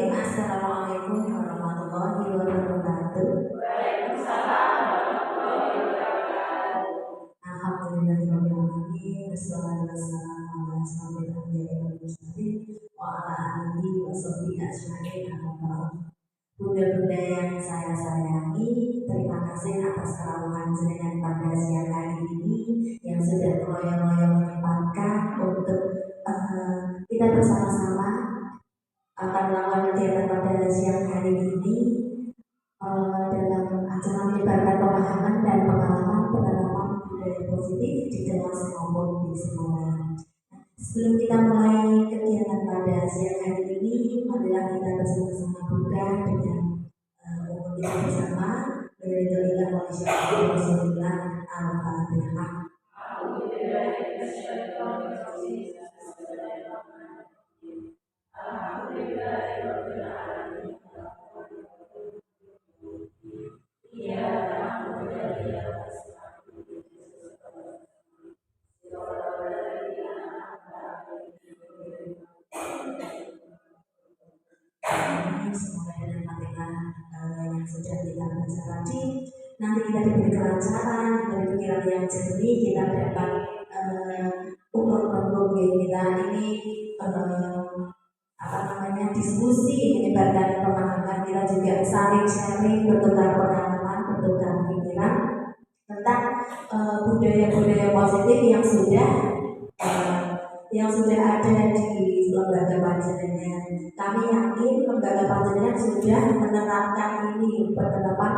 Bismillahirrahmanirrahim. Assalamualaikum warahmatullahi wabarakatuh. Waalaikumsalam warahmatullahi wabarakatuh. Alhamdulillahirrahmanirrahim. Wassalatu wassalamu ala asyrofil anbiya'i wal mursalin wa ala alihi wa sahbihi ajma'in. Amma ba'd. Bunda-bunda yang saya sayangi, terima kasih atas kerawahan jenengan pada siang hari ini yang sudah meloyong-loyong menyempatkan untuk kita bersama-sama akan melakukan kegiatan pada siang hari ini dalam acara menyebarkan pemahaman dan pengalaman penerapan budaya positif di kelas maupun di sekolah. Sebelum kita mulai kegiatan pada siang hari ini, marilah kita bersama-sama buka dengan umur kita bersama Alhamdulillah wa syukur Rasulillah Al-Fatihah. Semoga dengan Fatihah yang sudah kita baca tadi, nanti kita diberi kelancaran, diberi pikiran yang jernih, kita dapat umur kita ini diskusi menyebarkan pemahaman, kita juga saling sharing, bertukar pengalaman, bertukar pikiran tentang budaya-budaya positif yang sudah ada di lembaga panjenengan. Kami yakin lembaga panjenengan sudah menerapkan ini penerapan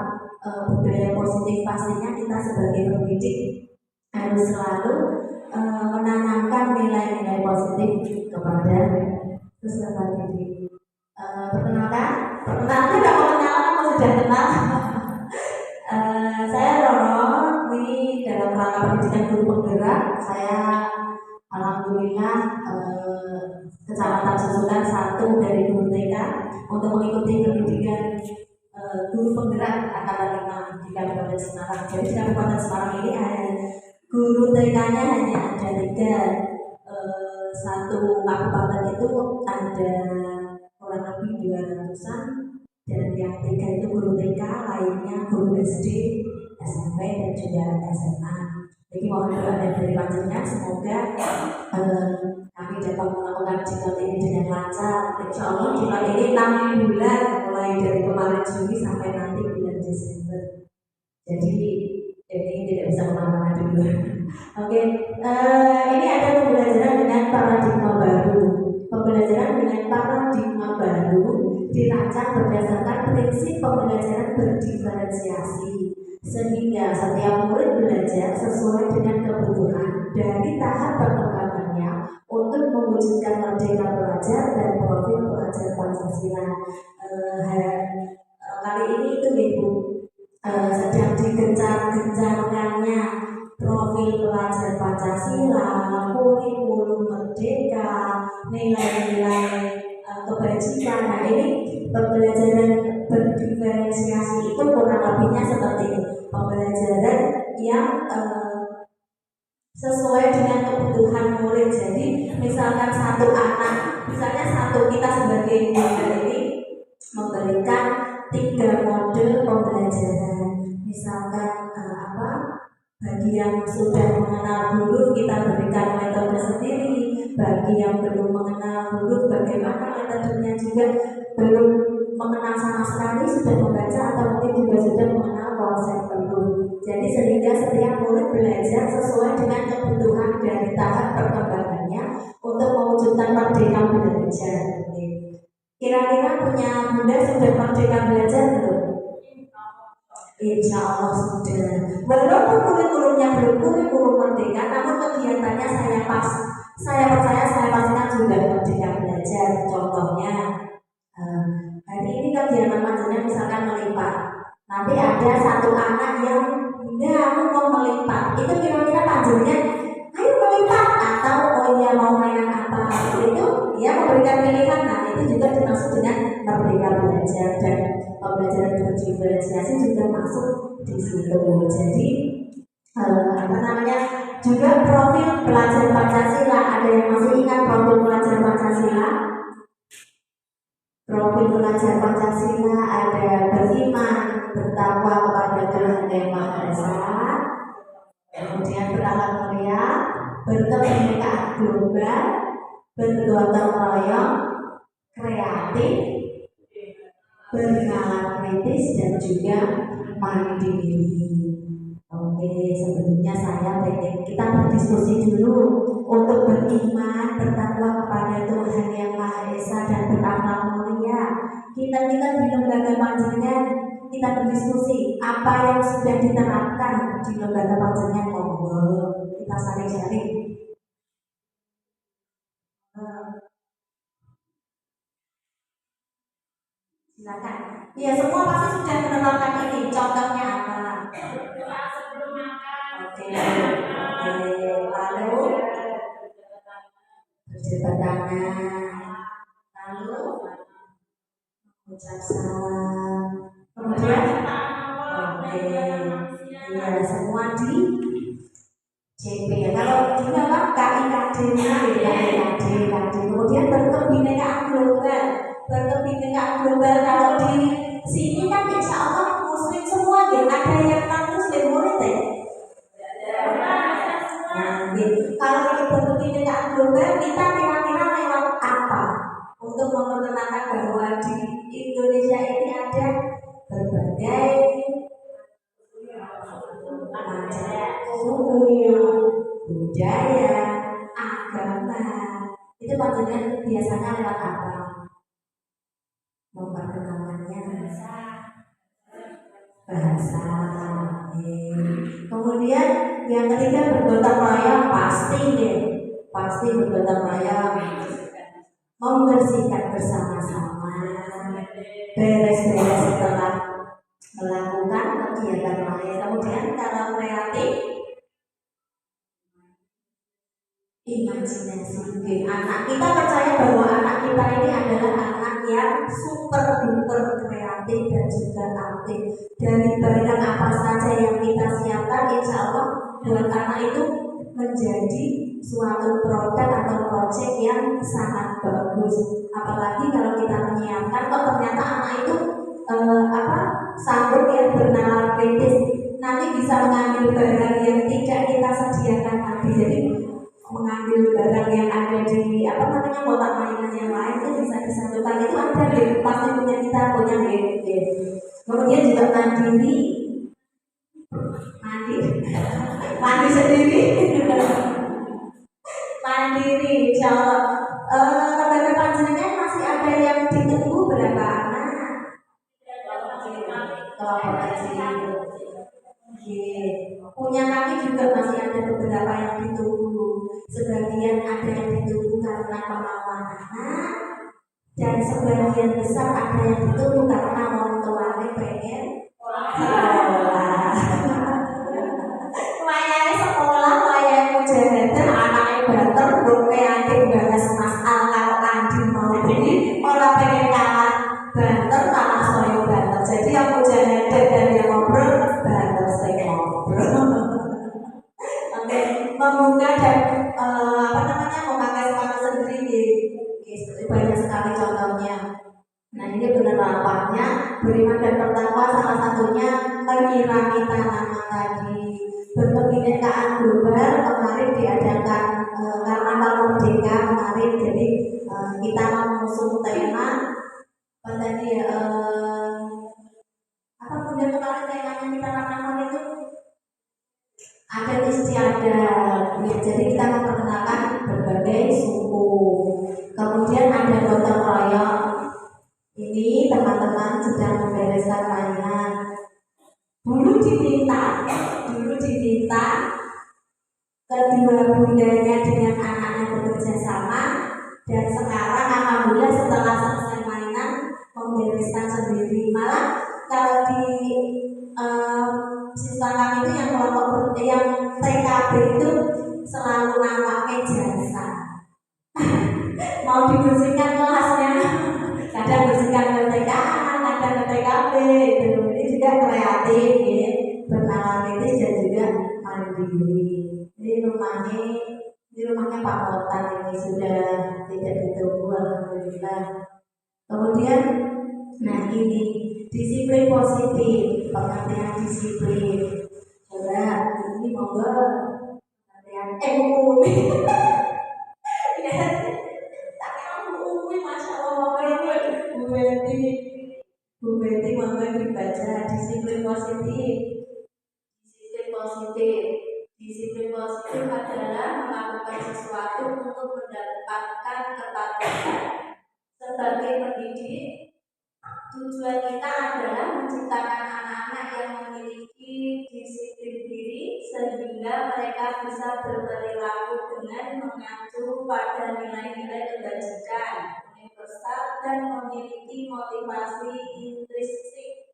budaya positif. Pastinya kita sebagai pendidik harus selalu menanamkan nilai-nilai positif kepada peserta didik. Perkenalkan nggak mau kenalan, mau sudah kenal? Saya Roro, ini dalam rangka pendidikan guru penggerak. Saya alhamdulillah Kecamatan Susukan 1 dari guru TK untuk mengikuti pendidikan guru penggerak angkatan 5 di Kabupaten Semarang. Jadi di Kabupaten Semarang ini guru TK-nya hanya ada 3. Satu kabupaten itu ada kurang lebih 200-an, dan yang 3 itu guru TK, lainnya guru SD, SMP dan juga SMA. Jadi mohon doa dari panjenengan semoga kami dapat melakukan diklat ini dengan lancar. Insya Allah diklat ini 6 bulan, mulai dari kemarin Juni sampai nanti bulan Desember. Jadi ini tidak bisa kemana-mana dulu. Oke, ini ada pembelajaran dengan paradigma baru. Pembelajaran dengan paradigma baru dirancang berdasarkan prinsip pembelajaran berdiferensiasi, sehingga setiap murid belajar sesuai dengan kebutuhan dari tahap perkembangannya untuk mewujudkan merdeka belajar dan profil pelajar Pancasila. Kali ini itu Ibu sedang digencar-gencarkannya profil pelajar Pancasila, kurikulum merdeka, nilai-nilai kebajikan. Nah, ini pembelajaran berdiferensiasi itu kurang lebihnya seperti ini. Pembelajaran yang sesuai dengan kebutuhan murid. Jadi misalkan kita sebagai guru ini memberikan 3 mode pembelajaran. Misalkan bagi yang sudah mengenal huruf kita berikan metode sendiri, bagi yang belum mengenal huruf bagaimana metodenya, juga belum mengenal sama sekali sudah membaca atau mungkin juga sudah mengenal konsep huruf. Jadi sehingga setiap murid belajar sesuai dengan kebutuhan dari tahap perkembangannya untuk mewujudkan merdeka belajar. Kira-kira punya bunda sudah merdeka belajar belum? Insya Allah sudah. Walaupun kurikulumnya belum kurikulum merdeka, namun kegiatannya saya percaya saya pastikan sudah merdeka belajar. Contohnya hari ini kegiatan panjenengan misalkan melipat. Nanti ada satu anak yang bunda aku mau melipat. Itu kira-kira panjenengan ayo melipat atau mau mainan apa? Itu ya memberikan pilihan. Nah itu juga dimaksud dengan merdeka belajar, dan pembelajaran berdiferensiasi juga masuk di situ. Jadi juga profil pelajar Pancasila. Ada yang masih ingat profil pelajar Pancasila? profil pelajar Pancasila ada beriman, bertakwa kepada Tuhan Yang Maha Esa, kemudian berakhlak mulia, berkebinekaan global, bergotong royong, kreatif, bernalar kritis, dan juga mandiri. Oke, sebelumnya saya pengen kita berdiskusi dulu untuk beriman, bertakwa kepada Tuhan Yang Maha Esa dan berakhlak mulia. Kita di lembaga panjenengan kita berdiskusi apa yang sudah diterapkan di lembaga panjenengan. Monggo kita sharing-sharing. Silakan. Ya, semua pasti sudah menerapkan ini. Contohnya apa? Oke, lalu berjabat tangan, lalu ucap salam, kemudian ya semua di CP ya. Kalau dulu apa KIKD, kemudian berkebinekaan global kalau di sini kan insya Allah muslim semua ya, ada yang non muslim murid ya. Kalau ini berkebinekaan global, kita kira-kira lewat apa untuk memperkenalkan bahwa di Indonesia ini ada berbagai macam suku, budaya, agama. Itu panjenengan biasanya lewat apa? Memperkenalkannya bahasa. Kemudian yang ketiga bergotong royong, pasti bergotong royong, membersihkan bersama-sama, beres-beres setelah melakukan kegiatan lain. Kemudian kalau kreatif, imajinasi. Anak kita percaya bahwa anak kita ini adalah anak yang super duper kreatif dan juga aktif. Dari barang apa saja yang kita siapkan, insya Allah buat anak itu menjadi suatu produk atau proyek yang sangat bagus. Apalagi kalau kita menyiapkan kok ternyata anak itu sanggup yang bernalar kritis, nanti bisa mengambil barang yang tidak kita sediakan tadi. Jadi mengambil barang yang ada di kotak mainan yang lain itu bisa disatukan. Itu ada deh, pasti punya kita punya deh. Kemudian juga mandi sendiri, mandiri. Insya Allah lembaga panjenengan masih ada yang ditunggu berapa anak? Kelompok kecil. Punya kami juga masih ada beberapa yang ditunggu. Sebagian ada yang ditunggu karena kemauan anak, dan sebagian besar ada yang ditunggu karena orang tuanya pengen sekolah. Wayangnya sekolah, wayang mujahadah, anaknya banter, buke adik bahas masalah Andi mau beli, orang pengen kalah banter, kalah soyo banter. Jadi yang mujahadah dan yang ngobrol banter saya ngobrol. Oke, membuka dan memakai sepatu sendiri. Banyak sekali contohnya. Nah, ini penerapannya beriman dan bertakwa, salah satunya menyirami tanaman tadi. Berkebinekaan global kemarin diadakan Karnaval Merdeka kemarin. Jadi kita mengusung tema kemudian kemarin temanya kita Karnaval itu adat istiadat. Ya, jadi kita memperkenalkan berbagai suku. Kemudian ada gotong royong. Ini teman-teman sedang membereskan mainan. Dulu diminta kedua bundanya dengan anaknya bekerja sama, dan sekarang alhamdulillah setelah selesai mainan membereskan sendiri. Malah kalau di siswa kami itu yang kelompok yang TKB itu selalu namanya jasa. Mau dibersihkan kelasnya, kadang bersihkan PTK-an, kadang TKB. Ini juga kreatif, ya. Bernalar kritis dan juga mandiri. Ini rumahnya Pak Motan ini sudah tidak ditunggu, alhamdulillah. Kemudian Kemudian, nah ini disiplin positif, pengertian disiplin. Coba ini monggo pengertian umum. Tak kira umum, masya Allah, Bu Betty. Bu Betty monggo dibaca disiplin positif. Disiplin positif. Disiplin positif adalah melakukan sesuatu untuk mendapatkan kepatuhan sebagai pendidik. Tujuan kita adalah menciptakan anak-anak yang memiliki disiplin diri sehingga mereka bisa berperilaku dengan mengacu pada nilai-nilai kebajikan universal dan memiliki motivasi intrinsik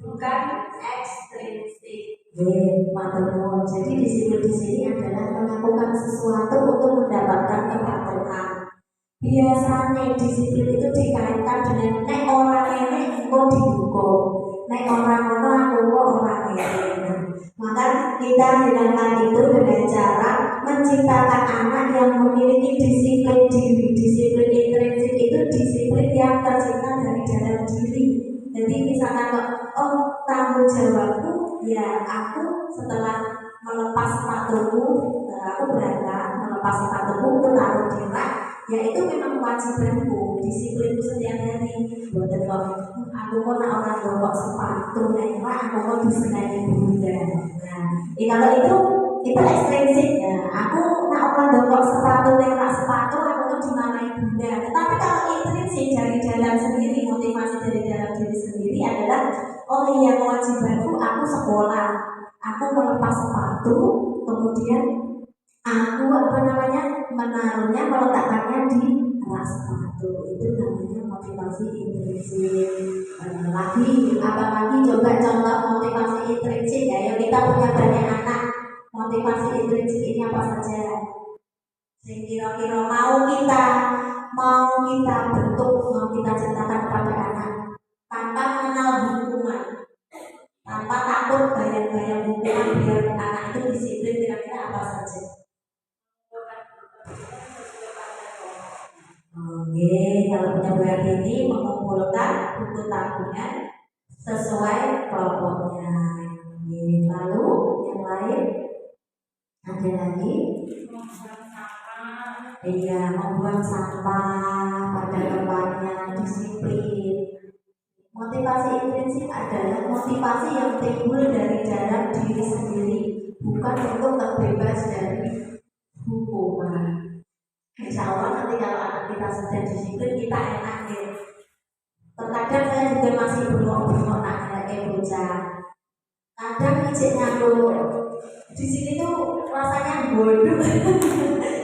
bukan ekstrinsik. Jadi disiplin di sini adalah melakukan sesuatu untuk mendapatkan kepatuhan. Biasanya disiplin itu dikaitkan dengan nek orang ini engkau dihukum, nek orang engkau orang ini. Maka kita hilangkan itu dengan cara menciptakan anak yang memiliki disiplin diri. Disiplin intrinsik itu disiplin yang tercipta dari dalam diri. Jadi misalkan tanggung jawabku ya aku setelah melepas sepatuku, aku berangkat melepas sepatuku ke taruh di rak. Ya itu memang kewajibanku, disiplinku setiap hari. Buat aku mau nak orang bawa sepatu merah, aku mau disenangi bunda. Nah, kalau itu ekstrinsik ya. Aku nak orang bawa sepatu merah sepatu, aku mau dimarahi bunda. Tetapi kalau intrinsik dari dalam sendiri, motivasi dari dalam diri sendiri adalah oh iya kewajibanku, aku sekolah, aku melepas sepatu, kemudian aku menaruhnya, meletakkannya di rak sepatu. Itu namanya motivasi intrinsik. Lagi apalagi coba contoh motivasi intrinsik ya. Yang kita punya banyak anak, motivasi intrinsik ini apa saja? Yang kira-kira mau kita bentuk, mau kita ceritakan kepada anak tanpa mengenal hukuman, tanpa takut bayang-bayang hukuman, biar anak itu disiplin. Kira-kira apa saja? Oke, kalau punya ini mengumpulkan buku tabungan sesuai kelompoknya. Lalu yang lain ada lagi? Iya, membuang sampah pada tempatnya, disiplin. Motivasi intrinsik adalah motivasi yang timbul dari dalam diri sendiri, bukan untuk terbebas dari hukuman. Insya Allah nanti kalau anak kita sudah disiplin, kita enak ya. Terkadang saya juga masih bengok-bengok nak bocah. Kadang ijek nyambung. Di sini tuh rasanya bodoh.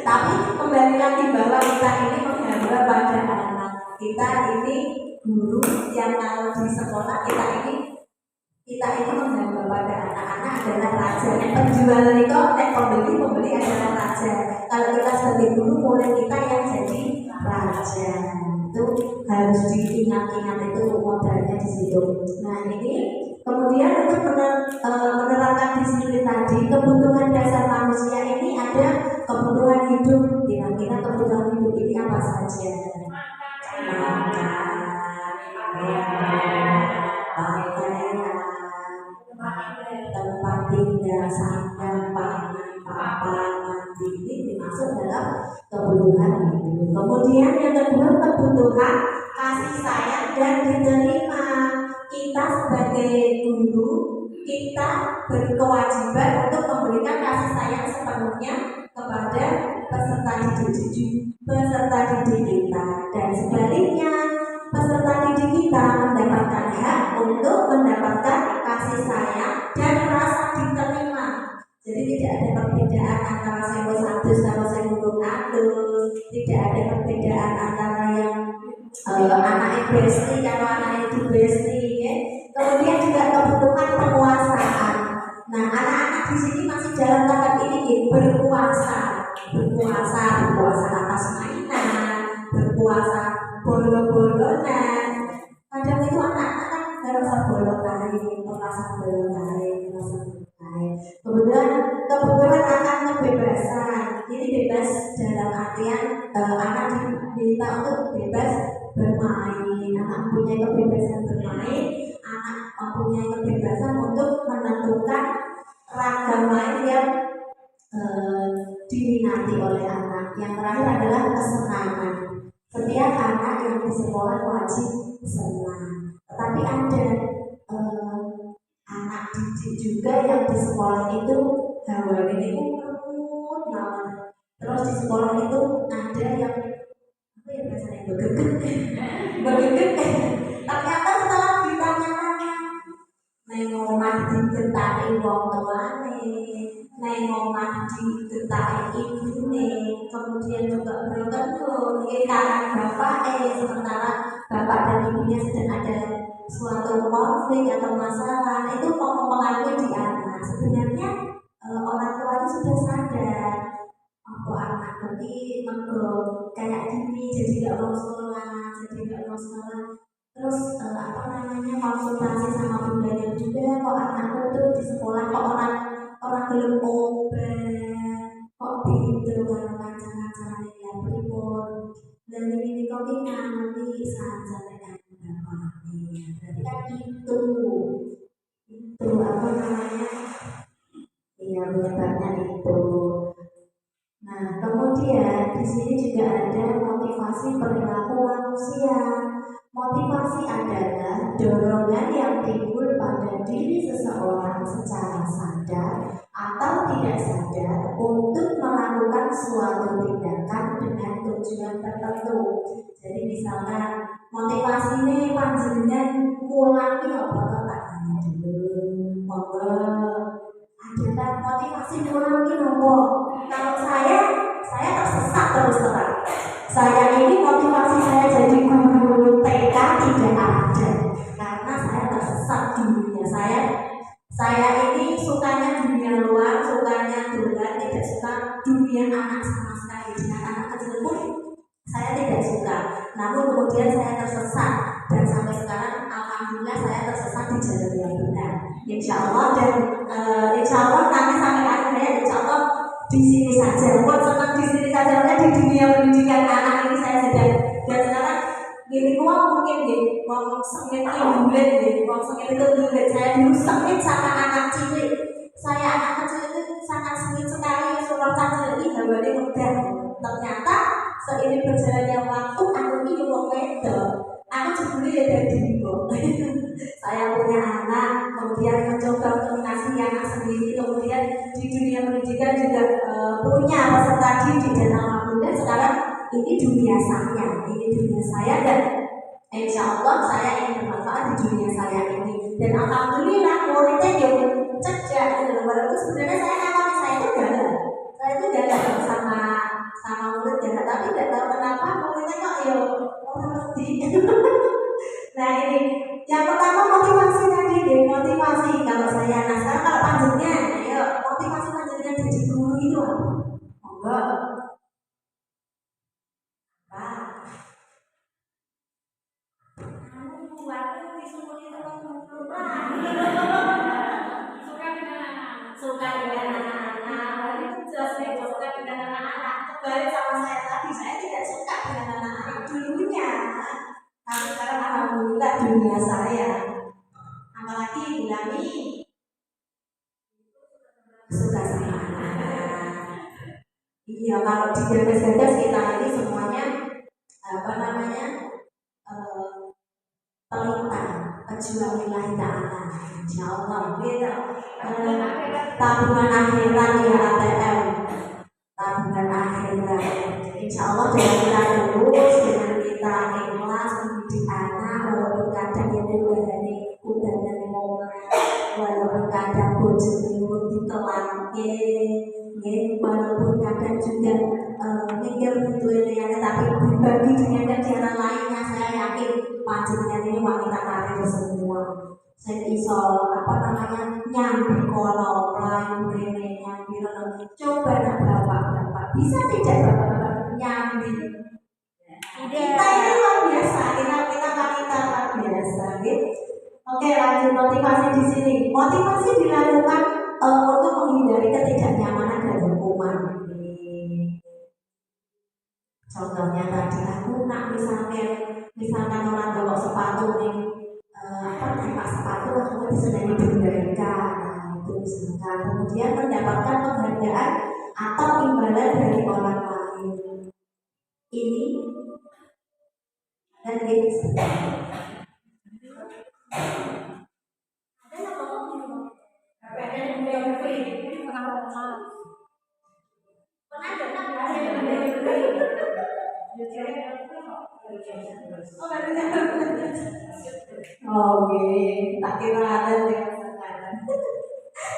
Tapi kembali lagi bahwa kita ini menghamba pada anak. Kita ini guru yang kalau di sekolah kita ini menghamba pada anak-anak adalah raja. Yang penjual itu, pembeli adalah raja. Kalau kita sebagai guru, murid kita yang jadi raja. Itu harus diingat-ingat, itu modalnya di situ. Nah ini kemudian untuk menerapkan disiplin tadi, kebutuhan dasar manusia ini ada kebutuhan hidup. Kira-kira kebutuhan hidup ini apa saja? Tempat tinggal, sandang, pangan, papan, mandi, ini dimasuk dalam kebutuhan hidup. Kemudian yang kedua, kebutuhan kasih sayang dan diterima. Kita sebagai guru, kita berkewajiban untuk memberikan kasih sayang sepenuhnya kepada peserta didik kita, dan sebaliknya peserta didik kita mendapatkan hak untuk mendapatkan kasih sayang dan rasa diterima. Jadi tidak ada perbedaan antara sego sadus sama sego atus, tidak ada perbedaan antara yang anaknya besti kalau anaknya itu besti ya. Kemudian juga kebutuhan penguasaan. Nah anak-anak di sini masih dalam tahap ini berkuasa atas mainan, berkuasa bolo-bolonan. Kadang itu anak-anak kan nggak usah bolo kain, merasa bolo kain. Kemudian kebutuhan akan kebebasan. Ini bebas dalam artian anak diminta untuk bebas bermain, anak anak mempunyai kebebasan bermain, anak mempunyai kebebasan untuk menentukan ragam main yang diminati oleh anak. Yang terakhir adalah kesenangan. Setiap anak yang di sekolah wajib senang. Tetapi ada anak didik juga yang di sekolah itu hawa ini umut banget. Terus di sekolah itu ada yang apa ya biasanya bergegek. Ternyata setelah ditanya-tanya, neng omah digetaki wong tuane, neng omah digetaki ibune, kemudian juga bertemu karena bapak sementara bapak dan ibunya sedang ada suatu konflik atau masalah, itu mempengaruhi di anak. Sebenarnya orang tua itu sudah sadar bahwa anak ini kayak gini, jadi gak mau sekolah, terus konsultasi sama bundanya juga, kok anakku tuh di sekolah kok orang belum obat, kok gitu karena kancang-kancang ya pripun, dan ini kok nanti saja dengan bapaknya. Berarti kan itu apa namanya, ya penyebabnya itu. Nah, kemudian di sini juga ada motivasi perilaku manusia. Motivasi adalah dorongan yang timbul pada diri seseorang secara sadar atau tidak sadar untuk melakukan suatu tindakan dengan tujuan tertentu. Jadi misalkan motivasi ini panjenengan mulangi apa tak dulu, monggo ada motivasi mulangi nopo. Kalau saya tersesat terus terang. Saya ini motivasi saya jadi guru TK tidak ada karena saya tersesat di dunia saya. Saya ini sukanya dunia luar, sukanya dolan, tidak suka dunia anak sama sekali. Dengan anak kecil pun saya tidak suka. Namun kemudian saya tersesat dan sampai sekarang alhamdulillah saya tersesat di jalan yang benar. Insya Allah dan insya Allah nanti sampai akhirnya insya Allah di sini saja. Buat senang di sini saja, di dunia pendidikan anak ini saya sedang. Dan sekarang gini mungkin mau sengit bulat mau sengit itu bulat. Saya dulu sengit sama anak cilik. Saya anak kecil itu sangat sengit sekali. Surat kecil ini hawane mudah. Ternyata seiring berjalannya waktu aku ini wong wedok. Aku sebelumnya ya dari ibu. Saya punya anak, kemudian mencoba untuk mengasihi anak sendiri, kemudian di dunia pendidikan juga punya peserta didik dan alhamdulillah sekarang ini dunia saya dan insya Allah saya ingin bermanfaat di dunia saya ini. Dan alhamdulillah muridnya juga cerdas gitu. Walaupun sebenarnya saya itu gagal sama murid gagal, tapi tidak tahu kenapa muridnya kok orang ngerti. Nah ini yang pertama motivasi tadi motivasi kalau saya sekarang kalau panjangnya motivasi panjangnya jadi guru itu apa? Monggo suka dengan anak-anak itu jelas suka dengan anak-anak. Kembali sama saya tadi, saya tidak suka dengan anak-anak dulunya, tapi sekarang alhamdulillah dunia saya. Apalagi Bulami suka sama anak-anak. Iya, kalau digagas-gagas kita ini semuanya pelita pejuang lillahi ta'ala. Insya Allah beda tabungan akhirat ya ATM, tabungan akhirat. Insya Allah dengan kita lulus, dengan kita ikhlas mendidik anak, walaupun kadang itu udah dari momen, walaupun kadang bojone ditelan, walaupun kadang juga mikir butuh tapi berbagi dengan jalan lainnya. Saya yakin panjenengan ini wanita karir semua. Saya iso nyambi kono melayu rene nyambi rono. Coba bapak bisa tidak bapak nyambi? Kita ini luar biasa, kita wanita luar biasa, gitu. Oke, lanjut motivasi di sini. Motivasi dilakukan untuk menghindari ketidaknyamanan dan hukuman. Contohnya tadi aku nak misalkan orang bawa sepatu kemudian mendapatkan penghargaan atau imbalan dari orang lain. Ini dan ini oke, tak kira ada yang sekarang.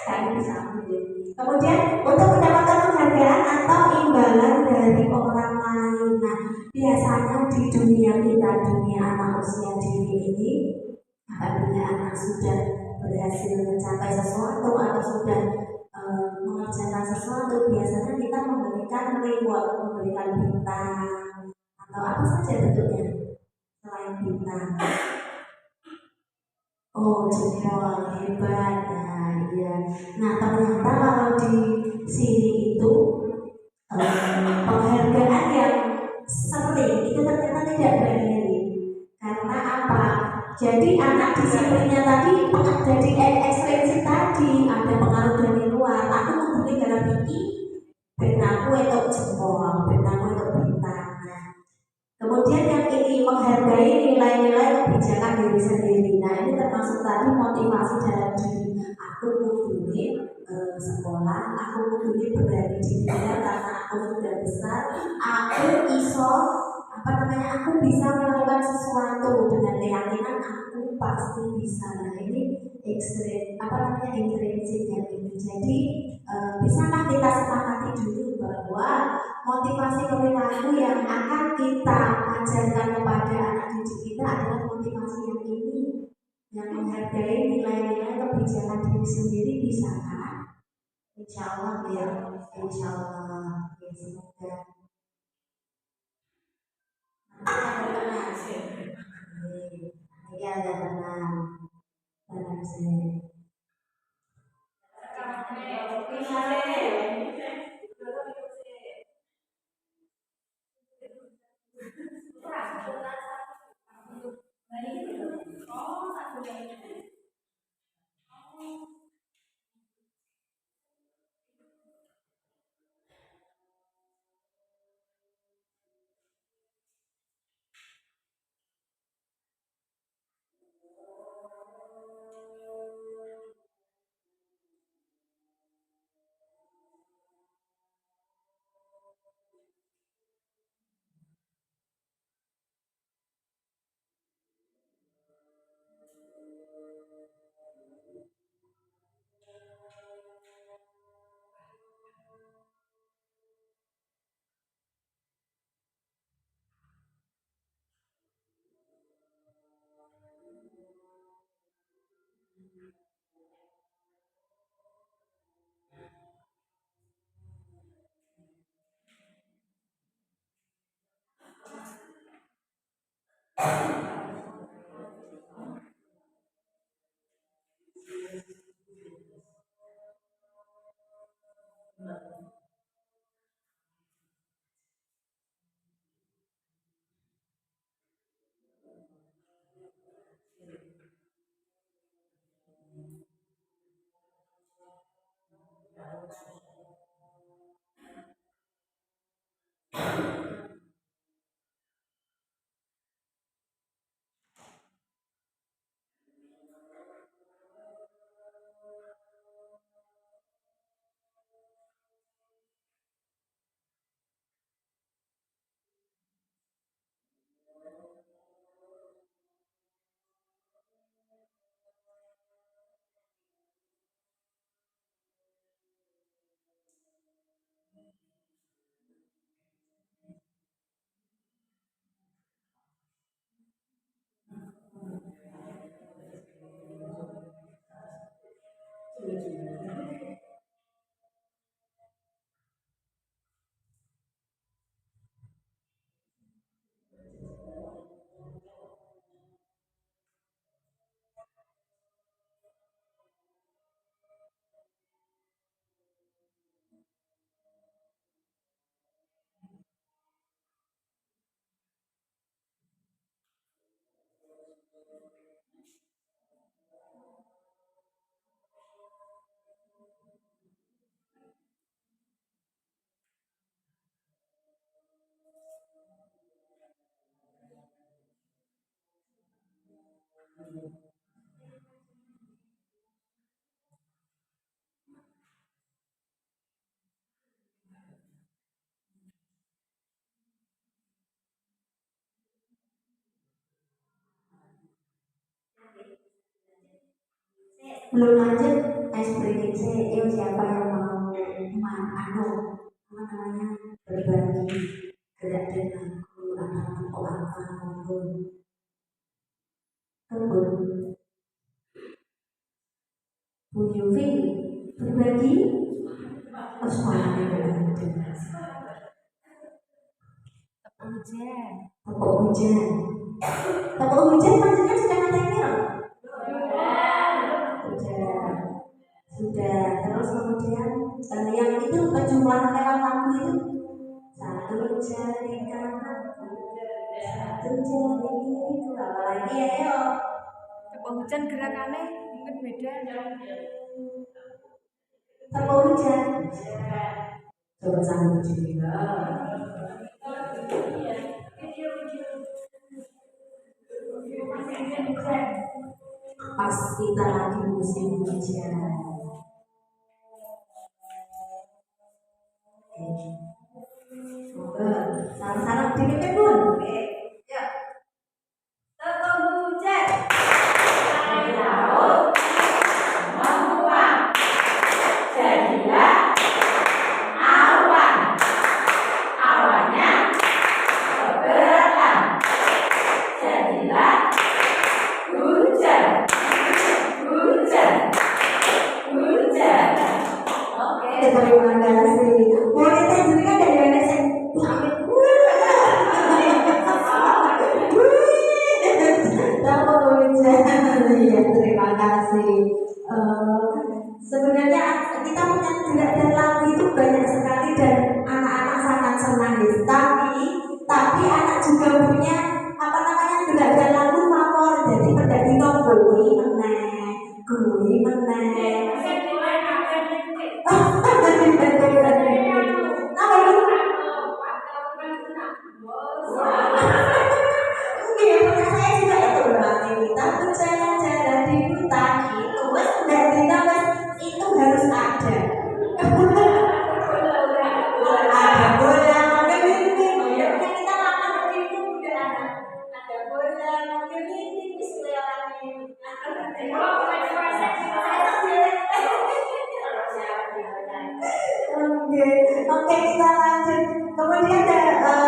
Tadi bisa ambil. Kemudian untuk mendapatkan penghargaan atau imbalan dari orang lain. Nah, biasanya di dunia kita, dunia anak usia dini ini, apabila anak sudah berhasil mencapai sesuatu atau sudah mengerjakan sesuatu, biasanya kita memberikan reward, memberikan bintang atau apa saja bentuknya selain bintang. Oh, jempol hebat. Nah, iya. Nah, ternyata kalau di sini itu penghargaan yang sering itu ternyata tidak berdiri. Karena apa? Jadi anak disiplinnya tadi dari ekstremis tadi ada pengaruh dari luar. Aku membeli garam ini, benaku itu jempol, benaku itu bintang. Kemudian yang ini menghargai nilai-nilai kebijakan diri sendiri. Nah, ini termasuk tadi motivasi dalam diri. Aku kudune sekolah, aku kudune berani di dunia karena aku sudah besar. Aku iso aku bisa melakukan sesuatu dengan keyakinan aku pasti bisa. Nah, ini intrinsik yang ini. Jadi bisakah kita sepakati dulu bahwa motivasi perilaku yang akan kita ajarkan kepada anak didik kita adalah motivasi yang ini, yang menghargai nilai-nilai kebijakan diri sendiri, bisakah? Insya Allah ya, insya Allah ya, semoga ada tenang, tenang sih. Belum lanjut ice breaking saya, yuk siapa yang mau apa namanya berbagi gerak denganku atau apa maupun kebun Bu Yufi berbagi semuanya tepuk hujan maksudnya sudah materi loh sudah terus kemudian yang itu perjumpaan lewat lagu itu satu jari kanan satu jari itu apa lagi ayo Tepuk hujan gerakannya mungkin beda. tepuk hujan coba sambung juga pas kita lagi musim hujan. Salam-salam dikit pun. Ya. Tepuk hujan. Air laut menguap. Jadilah awan. Awannya bergerak. Jadilah hujan. Hujan. Hujan. Oke, terima kasih. Muridnya juga dari Indonesia. Ya, terima kasih. Sebenarnya kita punya gerak dan lagu itu banyak sekali dan anak-anak sangat senang gitu. Tapi anak juga punya apa namanya gerak dan lagu favorit. Jadi pada dino gue meneh. Kita berjalan-jalan di hutan itu itu harus ada. Ada bola menggelinding. Yang kita makan itu udah ada bola menggelinding di Oke, kita lanjut. Kemudian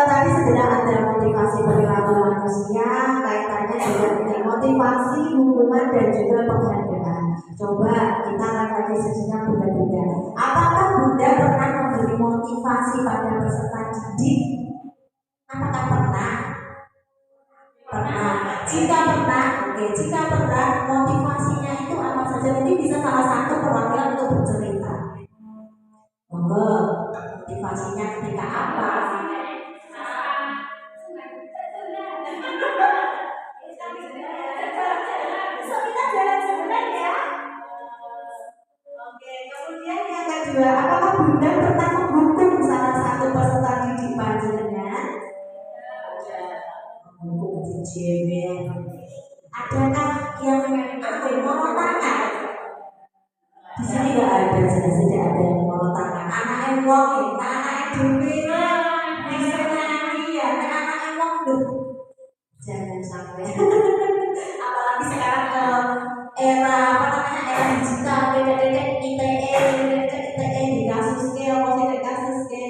tadi sudah ada motivasi perilaku manusia, kaitannya juga dengan motivasi, hukuman dan juga penghargaan. Coba kita refleksi sejenak Bunda-bunda. Apakah Bunda pernah memberi motivasi pada peserta didik? Apakah pernah? Pernah. Jika pernah, motivasinya itu apa saja? Mungkin bisa salah satu perwakilan untuk bercerita. Monggo, motivasinya ketika apa? Kita jalan-jalan ya. Oke, kemudian yang kedua, apakah Bunda pernah menghukum salah satu peserta didik panjenengan? Menghukum cewek. Adakah yang ambil molor tangan? Di sini nggak ada, jelas tidak ada yang molor tangan. Anak ewong, anak dewi, bisa nyanyi ya, anak ewong tuh. Jangan sampai. Apalagi sekarang era apa namanya era digital, dedek ITE di kasus ke, positif kasus ke.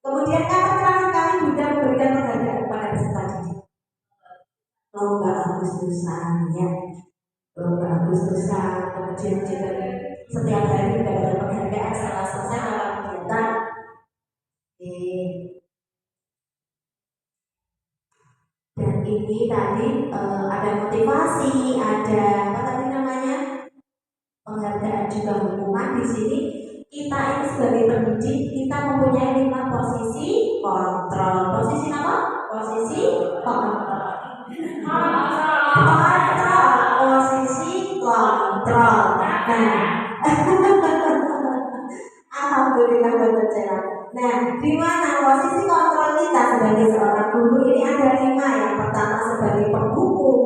Kemudian kapan terakhir kali Bunda memberikan penghargaan kepada peserta didik? Lomba Agustusan ya, lomba Agustusan. Kemudian juga setiap hari juga ada penghargaan setelah selesai melakukan kegiatan. Dan ini tadi ada motivasi, ada apa tadi namanya penghargaan juga hukuman. Di sini kita ini sebagai pendidik kita mempunyai 5 posisi kontrol. Posisi apa? Posisi kontrol. Posisi kontrol. Alhamdulillah berbicara. Nah, di mana posisi kontrol kita sebagai seorang guru ini ada 5. Yang pertama sebagai penghukum,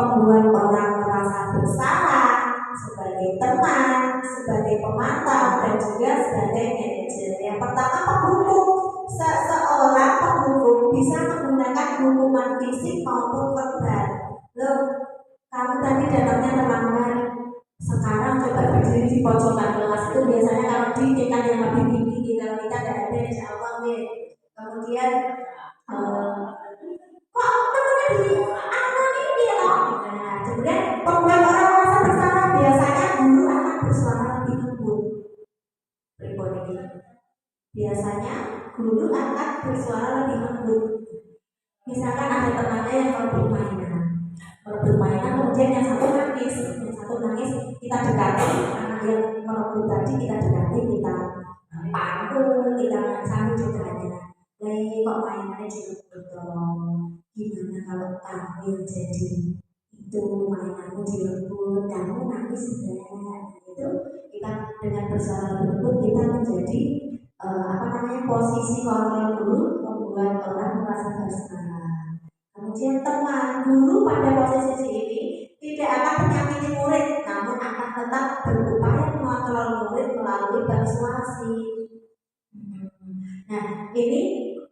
membuat orang merasa bersalah sebagai teman, sebagai pemantau, dan juga sebagai manajer. Yang pertama, penghukum. Seorang penghukum bisa menggunakan hukuman fisik maupun verbal. Loh, kamu tadi datangnya terlambat. Sekarang coba berdiri di pojokan kelas. Itu biasanya kalau di tingkat yang lebih tinggi, kalau kita tidak ada, insya Allah nih. Kemudian kok temennya di anak ini loh. Nah, kemudian membuat orang merasa bersalah, biasanya guru akan bersuara lebih lembut. Biasanya guru akan bersuara lebih lembut. Misalkan ada temannya yang merebut mainan, kemudian yang satu nangis, kita dekati. Anak yang merebut tadi kita dekati, kita pangku, kita sambil ditanya, kok mainannya direbut dong? Gimana kalau kamu yang jadi itu mainanmu direbut, kamu nangis enggak? Itu kita dengan bersuara lembut kita menjadi posisi kontrol guru, membuat orang merasa bersalah. Kemudian teman guru pada posisi ini tidak akan menyakiti murid, namun akan tetap berupaya mengontrol murid melalui persuasi. Nah, ini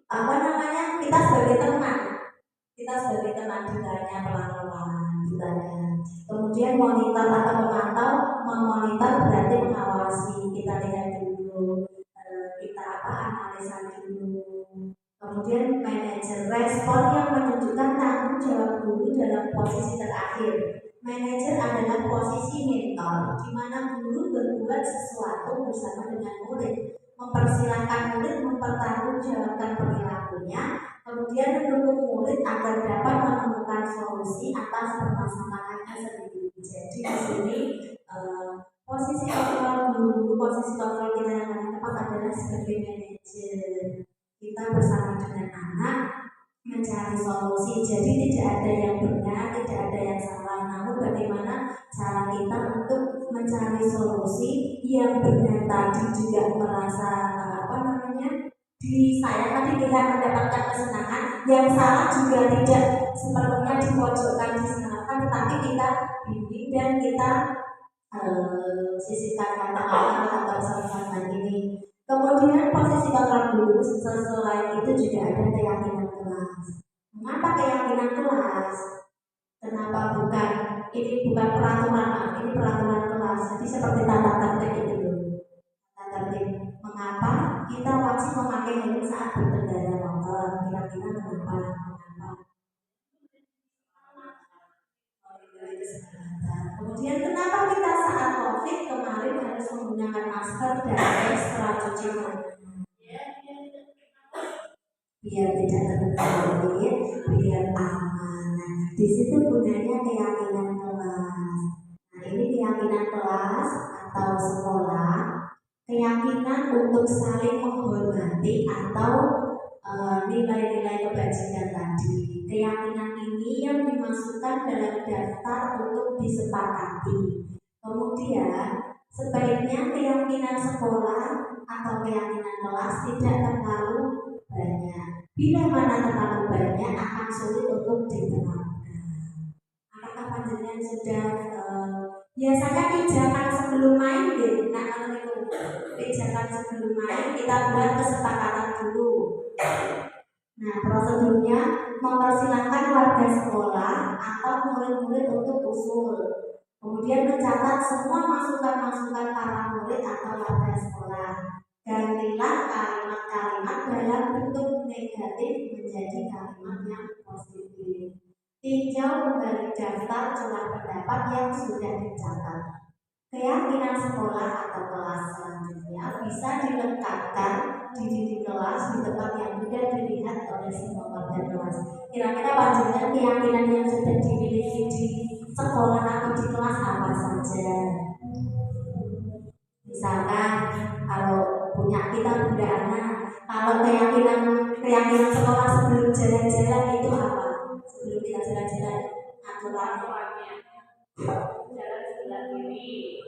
kita sebagai teman ditanya pelan-pelan, ditanya. Kemudian monitor atau memantau, memonitor berarti mengawasi. Kita lihat dulu, kita analisa dulu. Kemudian manajer, respon yang menunjukkan tanggung jawab guru dalam posisi terakhir. Manajer adalah posisi mentor, di mana guru berbuat sesuatu bersama dengan murid, mempersilahkan murid mempertanggungjawabkan perilakunya, kemudian mendukung murid agar dapat menemukan solusi atas permasalahannya sendiri. Jadi di sini posisi kontrol guru, posisi kontrol kita yang paling tepat adalah sebagai manajer. Kita bersama dengan anak mencari solusi. Jadi tidak ada yang benar, tidak ada yang salah. Namun bagaimana cara kita untuk mencari solusi yang benar tadi juga merasa saya tadi tidak mendapatkan kesenangan, yang salah juga tidak sepenuhnya dipojokkan, disenangkan, tetapi kita bimbing dan kita sisihkan kata-kata atau saran ini. Kemudian posisi kontrol guru, selain itu juga ada keyakinan kelas. Mengapa keyakinan kelas? Kenapa ini bukan peraturan, ini peraturan kelas. Jadi seperti tata tertib itu dulu. Tata tertib. Mengapa kita wajib memakai helm saat berkendara motor? Kira-kira kenapa? Kemudian kenapa kita saat COVID kemarin harus menggunakan masker dan ekstra cuci tangan? Biar tidak terkena COVID, biar aman. Nah, di situ gunanya keyakinan kelas. Nah, ini keyakinan kelas atau sekolah, keyakinan untuk saling menghormati atau nilai-nilai kebajikan tadi. Keyakinan ini yang dimasukkan dalam daftar untuk disepakati. Kemudian sebaiknya keyakinan sekolah atau keyakinan kelas tidak terlalu banyak. Bila mana terlalu banyak akan sulit untuk diterapkan. Apakah panjenengan sudah biasanya pijakan sebelum main deh? Nah, kalau itu pijakan sebelum main kita buat kesepakatan dulu. Nah, prosedurnya mempersilahkan warga sekolah atau murid-murid untuk usul. Kemudian mencatat semua masukan-masukan para murid atau warga sekolah. Gantilah kalimat-kalimat dalam bentuk negatif menjadi kalimat yang positif. Tinjau kembali daftar jumlah pendapat yang sudah dicatat. Keyakinan sekolah atau kelas selanjutnya bisa dilengkapkan di dinding kelas di tempat yang mudah dilihat oleh semua warga kelas. Kira-kira panjenengan keyakinan yang sudah dimiliki di sekolah atau di kelas apa saja? Misalkan kalau kita Bunda Ana, kalau keyakinan sekolah sebelum jalan-jalan itu apa? Sebelum kita jalan-jalan, aturannya jalan sebelah kiri,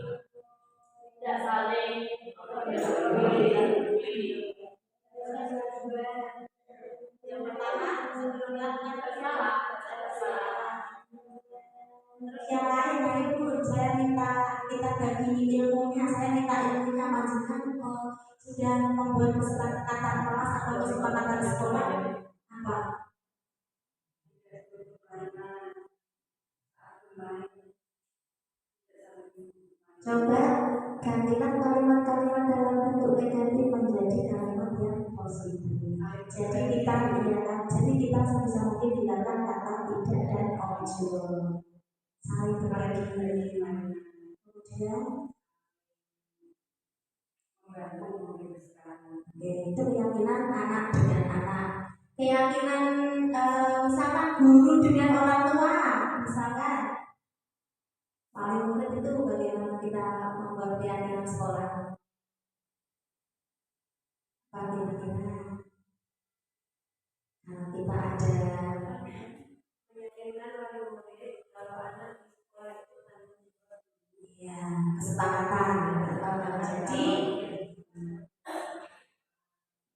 tidak saling yang pertama sebelum melakukan bersalah. Terus yang lain dari guru saya minta kita bagi ilmunya, saya minta ilmunya majikan sudah membuat kesepakatan kelas atau kesepakatan sekolah apa? Coba gantikan kalimat-kalimat dalam bentuk negatif menjadi kalimat yang positif. Jadi kita jadi kita sebisa mungkin gunakan kata tidak dan ojo. Saling berbagi. Kemudian itu keyakinan anak dengan anak. Keyakinan misalkan guru dengan orang tua, misalkan paling mudah itu bagaimana kita membuat keyakinan sekolah. Bagaimana kita ada keyakinan paling mudah kalau anak di sekolah itu ya kesepakatan.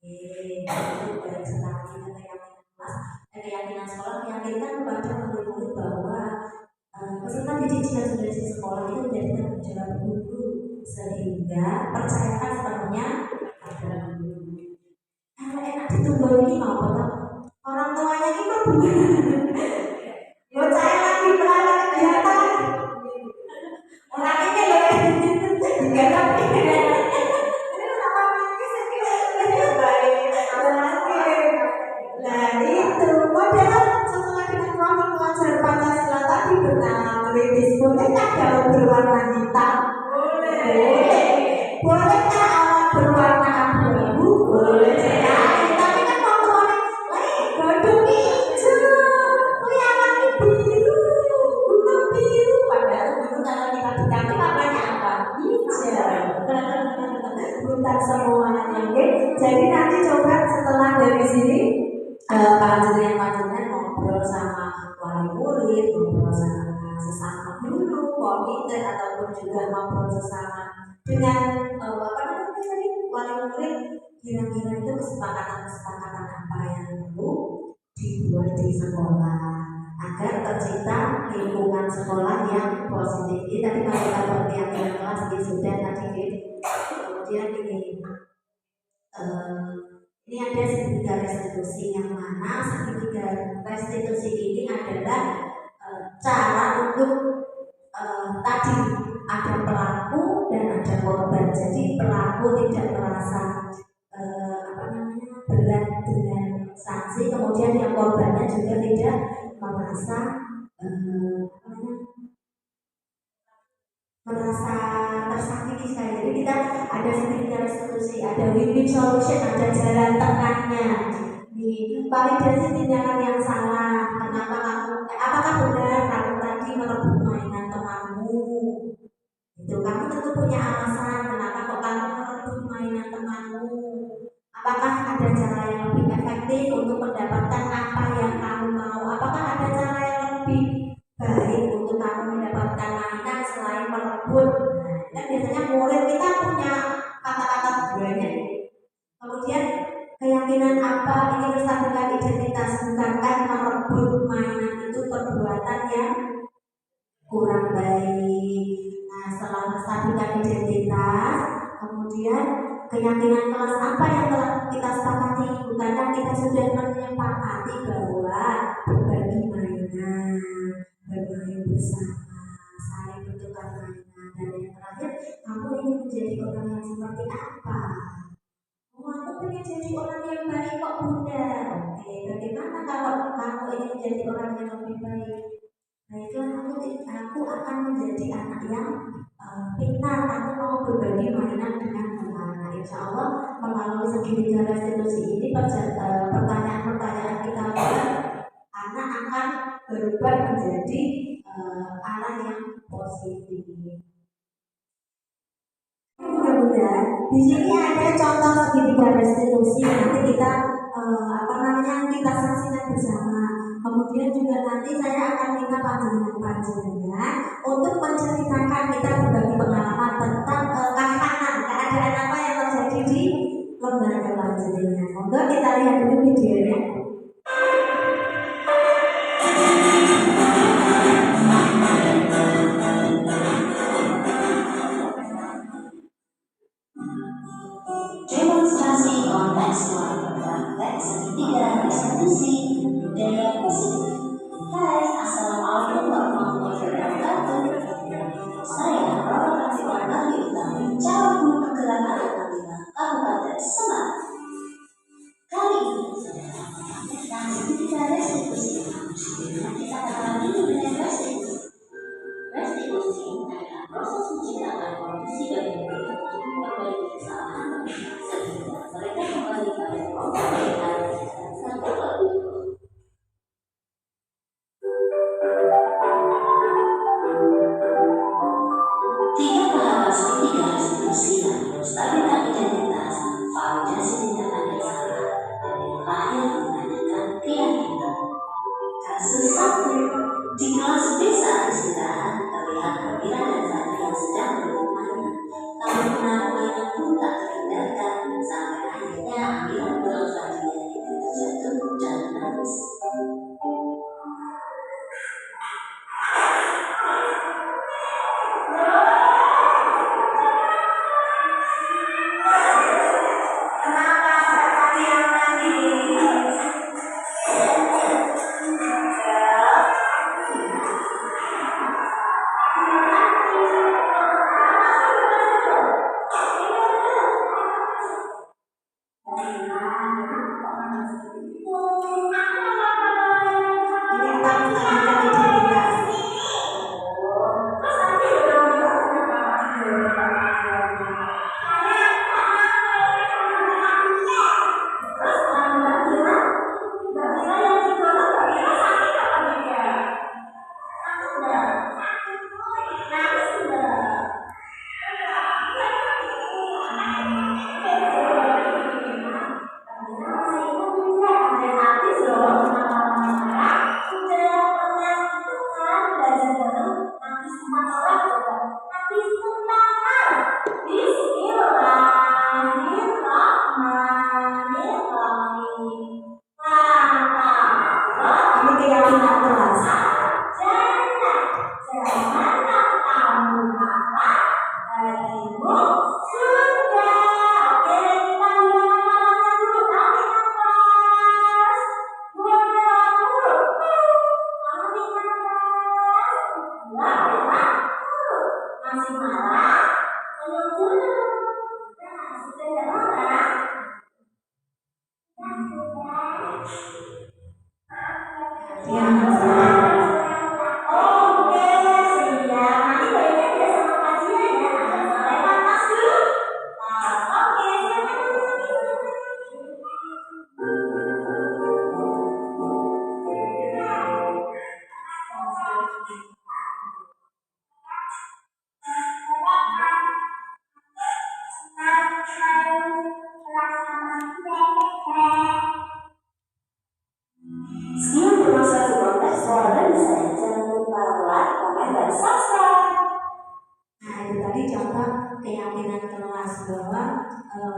Jadi itu dari sekali keyakinan sekolah meyakinkan kepada murid-murid bahwa peserta didik dan studasi sekolah itu menjadi tanggung jawab guru sehingga percayakan sepenuhnya pada guru. Kalau enak ditunggu ini mau apa? Orang tuanya itu bukan. Yo saya lagi berada kegiatan. Orang ini loh kegiatan bolehkah daun berwarna hitam? Bolehkah awan berwarna abu-abu? Boleh sekali. Tapi kan motornya godong hijau, awan biru, bunga biru. Padahal dulu kalau kita di kantor warnanya apa? Hijau. Bukan semuanya. Jadi nanti coba setelah dari sini panjenengan ngobrol sama wali murid, ngobrol sama sesama guru, komite ataupun juga ngobrol sesama dengan wali murid, kira-kira itu kesepakatan apa yang perlu dibuat di sekolah agar tercipta lingkungan sekolah yang positif. Jadi tadi kalau kita berkeyakinan kelas di sudah tadi kemudian ini ada segitiga restitusi yang mana segitiga restitusi ini adalah cara untuk tadi ada pelaku dan ada korban. Jadi pelaku tidak merasa berat dengan sanksi, kemudian yang korbannya juga tidak merasa tersakiti sekali. Jadi kita ada sedikit restitusi, ada win-win solution, ada jalan tengahnya. Di validasi tindakan yang salah, kenapa kamu? Apakah benar kamu tadi merebut mainan temanmu? Itu kamu tentu punya alasan kenapa kok kamu merebut mainan temanmu. Apakah ada cara yang lebih efektif untuk mendapatkan apa yang kamu mau? Apakah ada cara yang lebih baik untuk kamu mendapatkan mainan selain merebut? Nah, biasanya murid kita punya kata-kata banyak. Kemudian keyakinan apa ingin menstabilkan identitas, bukankah merebut mainan itu perbuatan yang kurang baik. Nah, setelah menstabilkan identitas, kemudian keyakinan kelas apa yang telah kita sepakati, bukankah kita sudah menyepakati bahwa berbagi mainan, bermain bersama, saling bertukar mainan, dan yang terakhir, kamu ingin menjadi orang yang seperti apa? Aku pengen jadi orang yang baik kok bunda. Oke, bagaimana kalau kamu ingin menjadi orang yang lebih baik? Baiklah, aku akan menjadi anak yang pintar. Aku mau berbagi mainan dengan teman. Insya Allah melalui segitiga restitusi ini pertanyaan-pertanyaan kita anak akan berubah menjadi arah yang positif. Mudah-mudahan di sini ada contoh segitiga restitusi. Nanti kita kita saksikan bersama. Kemudian juga nanti saya akan minta panjenengan untuk menceritakan, kita berbagi pengalaman tentang keadaan apa yang terjadi di lembaga panjenengan. Monggo kita lihat dulu videonya.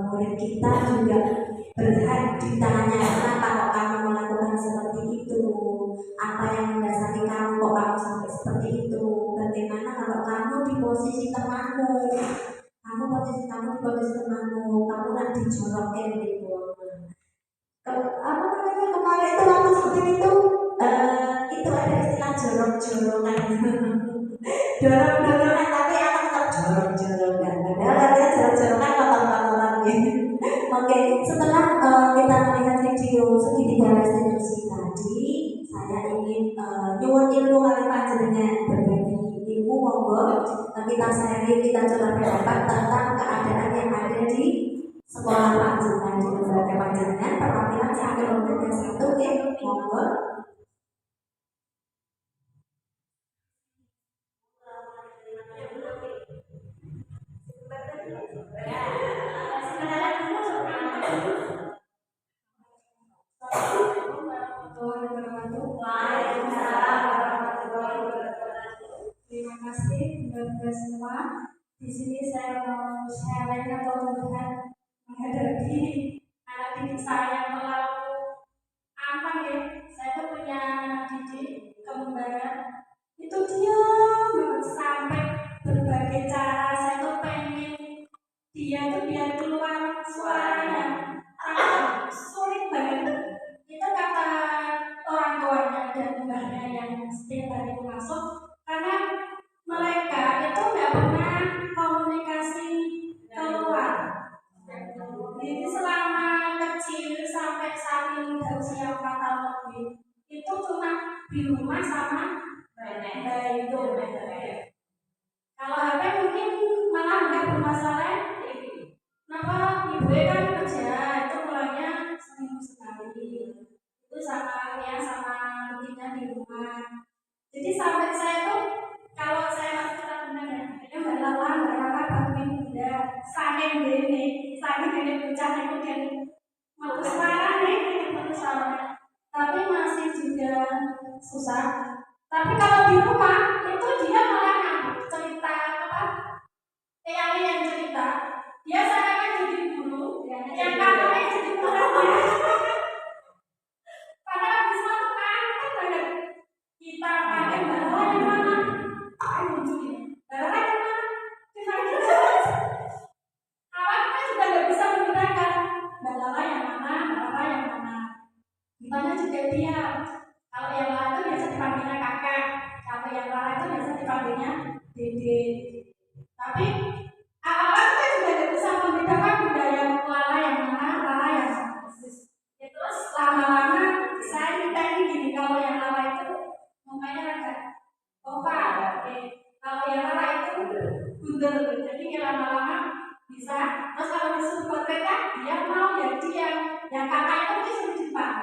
murid kita juga berhak ditanya, kenapa kok kamu melakukan seperti itu, apa yang mendasari kamu kok kamu sampai seperti itu, bagaimana kalau kamu di posisi temanmu, kamu di posisi temanmu, kamu nanti dijorokin gitu. Apa namanya kemarin itu waktu seperti itu ada istilah jorok-jorokan. Dorong-dorongan tapi akan tetap jorok-jorokan. Padahal artinya jorok-jorokan kotor-kotoran gitu. Oke, setelah kita melihat video segitiga restitusi tadi, saya ingin nyuwun ilmu kali panjenengan berbagi ilmu, monggo kita sharing, kita coba pendapat tentang keadaan yang ada di sekolah panjenengan di lembaga panjenengan. Perwakilan sampai lembaga 1 ya, monggo. Terima kasih buat semua. Di sini saya mau sharing atau melihat menghadapi anak didik saya yang terlalu aman ya. Saya tuh punya anak didik kembar, itu dia banget sampai berbagai cara saya tuh pengen dia tuh biar keluar suaranya, tapi sulit banget. Itu kata orang tuanya dan mbahnya yang setiap hari masuk, karena mereka itu nggak pernah komunikasi keluar. Jadi selama kecil sampai saat ini usia 4 tahun lebih, itu cuma di rumah sama nenek itu. Kalau HP mungkin malah nggak bermasalah. Kenapa ibu kan kerja itu pulangnya seminggu sekali. Itu sama ya sama rutinnya di rumah. Jadi sampai saya tuh kalau saya masih tetap benar ya mbak Lala bantuin bunda saking gini bocah kemudian mau suara nih tapi masih juga susah. Tapi kalau di rumah itu dia malah cerita apa yang cerita dia seakan jadi guru yang katanya jadi murid. Padahal di suatu aneh banget kita pakai bahasa yang mana muncul ini bahasa yang mana awal kita juga nggak bisa menggunakan bahasa yang mana gimana juga dia. Kalau yang lain itu biasa dipanggilnya kakak, kalau yang lain itu biasa dipanggilnya dede. Tapi awal-awal kita juga nggak bisa membedakan budaya Lala yang mana, Lala yang persis. Ya, terus lama-lama saya minta gini, kalau yang Lala itu mukanya agak oval, kalau yang Lala itu bundel. Jadi lama-lama bisa. Terus kalau disuruh potretkan dia mau ya dia. Yang kakak itu disuruh Jepang.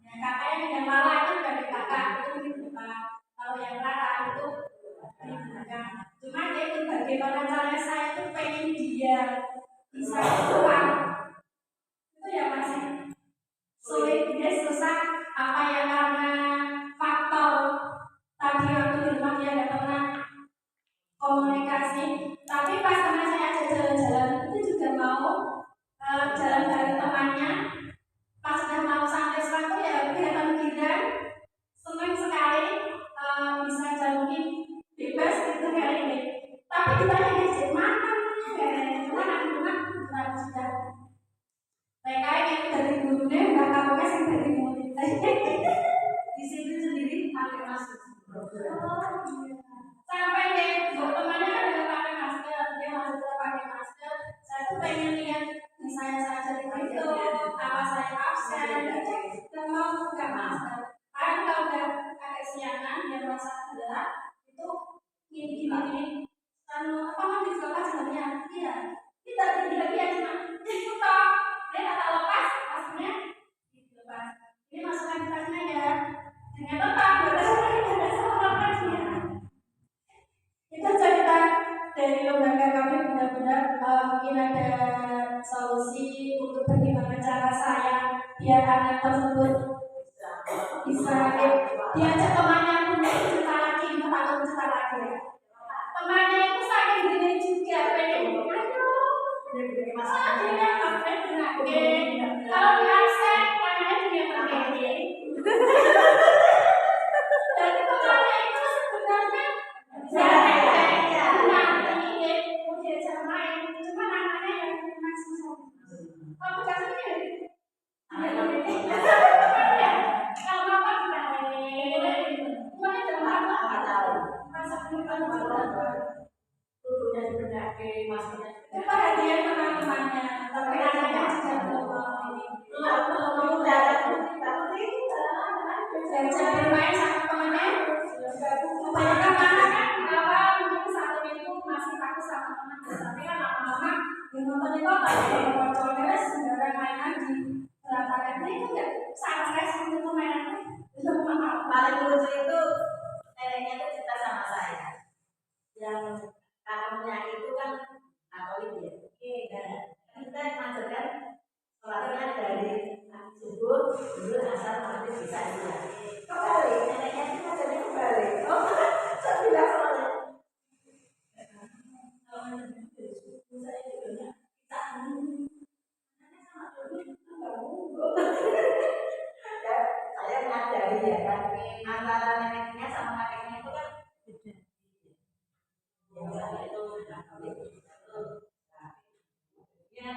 Yang kakaknya yang Lala itu dari kakak itu di Jepang. Kalau yang Lala itu membanggakan. Cuma itu bagaimana cara saya itu pengen dia bisa keluar itu ya masih sulit, dia susah. Apa ya, karena faktor tadi waktu di rumah dia nggak pernah komunikasi. Tapi pas teman saya ajak jalan-jalan itu juga mau jalan bareng temannya. Pas sudah mau sampai suatu ya kelihatan giliran senang sekali, bisa jalanin bebas gitu kayak ini. Tapi ditanya gadget mana ya, cuma anak-anak sudah mereka yang dari gurunya nggak tahu kan yang dari murid. Di situ sendiri pakai masker. Sampai deh temannya kan udah pakai masker, dia masih tetap pakai masker. Saya tuh pengen lihat misalnya saya jadi itu apa saya absen, dan mau buka masker. Karena kalau udah agak siangan dia merasa gelap itu gini kan apa kan disebabkan sebenarnya iya kita tidak dia cuma itu toh dia kata lepas pasnya dilepas ini masukkan di tasnya ya ternyata tak ada sama lepasnya. Itu cerita dari lembaga kami, benar-benar mungkin ada solusi untuk bagaimana cara saya biar anak tersebut bisa diajak temannya pun cerita lagi, atau cerita lagi ya. Temannya itu saking gini juga pengen masa dia pakai kalau di aksen temannya dia pakai dan temannya itu sebenarnya bermain sama temannya. Kebanyakan anak kan di awal mungkin satu minggu masih takut sama teman, tapi kan lama-lama yang nonton itu kalau cowoknya sembarang main lagi berantakan itu nggak sangat stres untuk mainan itu paling lucu itu neneknya tuh cerita sama saya yang kamarnya itu kan Katolik ya. Kita ngajarkan sholatnya dari subuh dulu asal maghrib bisa juga. Kembali neneknya itu ngajarnya kembali. Oh, saya bilang soalnya. Saya mengajari ya kan antara neneknya sama kakeknya itu kan beda. Biasanya itu Katolik ya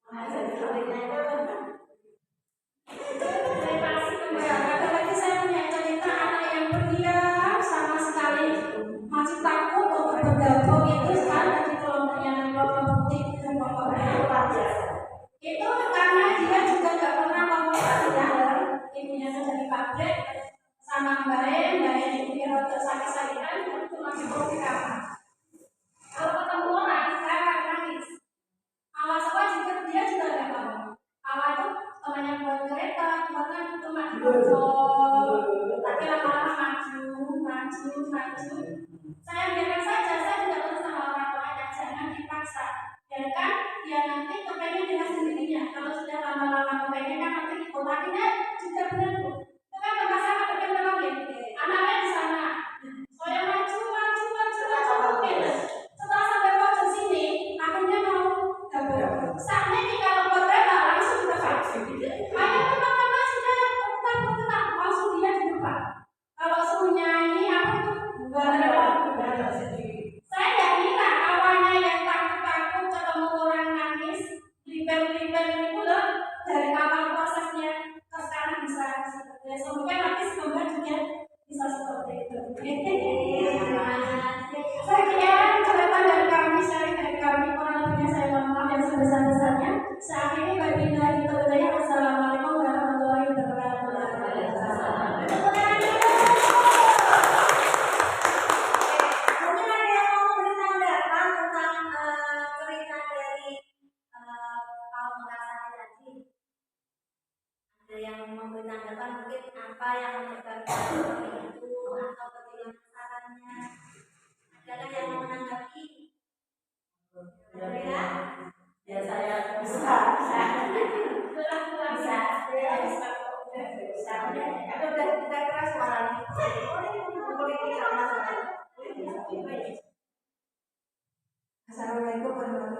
mengajari Katoliknya itu apalagi saya punya cerita anak yang pendiam sama sekali masih takut untuk bergabung itu sekarang di kelompoknya kelompok putih dan kelompoknya luar biasa. Itu karena dia juga nggak pernah komunikasi dalam ibunya kerja di pabrik sama mbak ibu dia waktu sakit-sakitan cuma di kamar. Kalau ketemu orang saya akan nangis. Awal-awal juga dia juga nggak mau. Awal tuh temannya buat kereta, karena cuma di bocor. Tapi lama-lama maju. Saya biarkan saja, saya tidak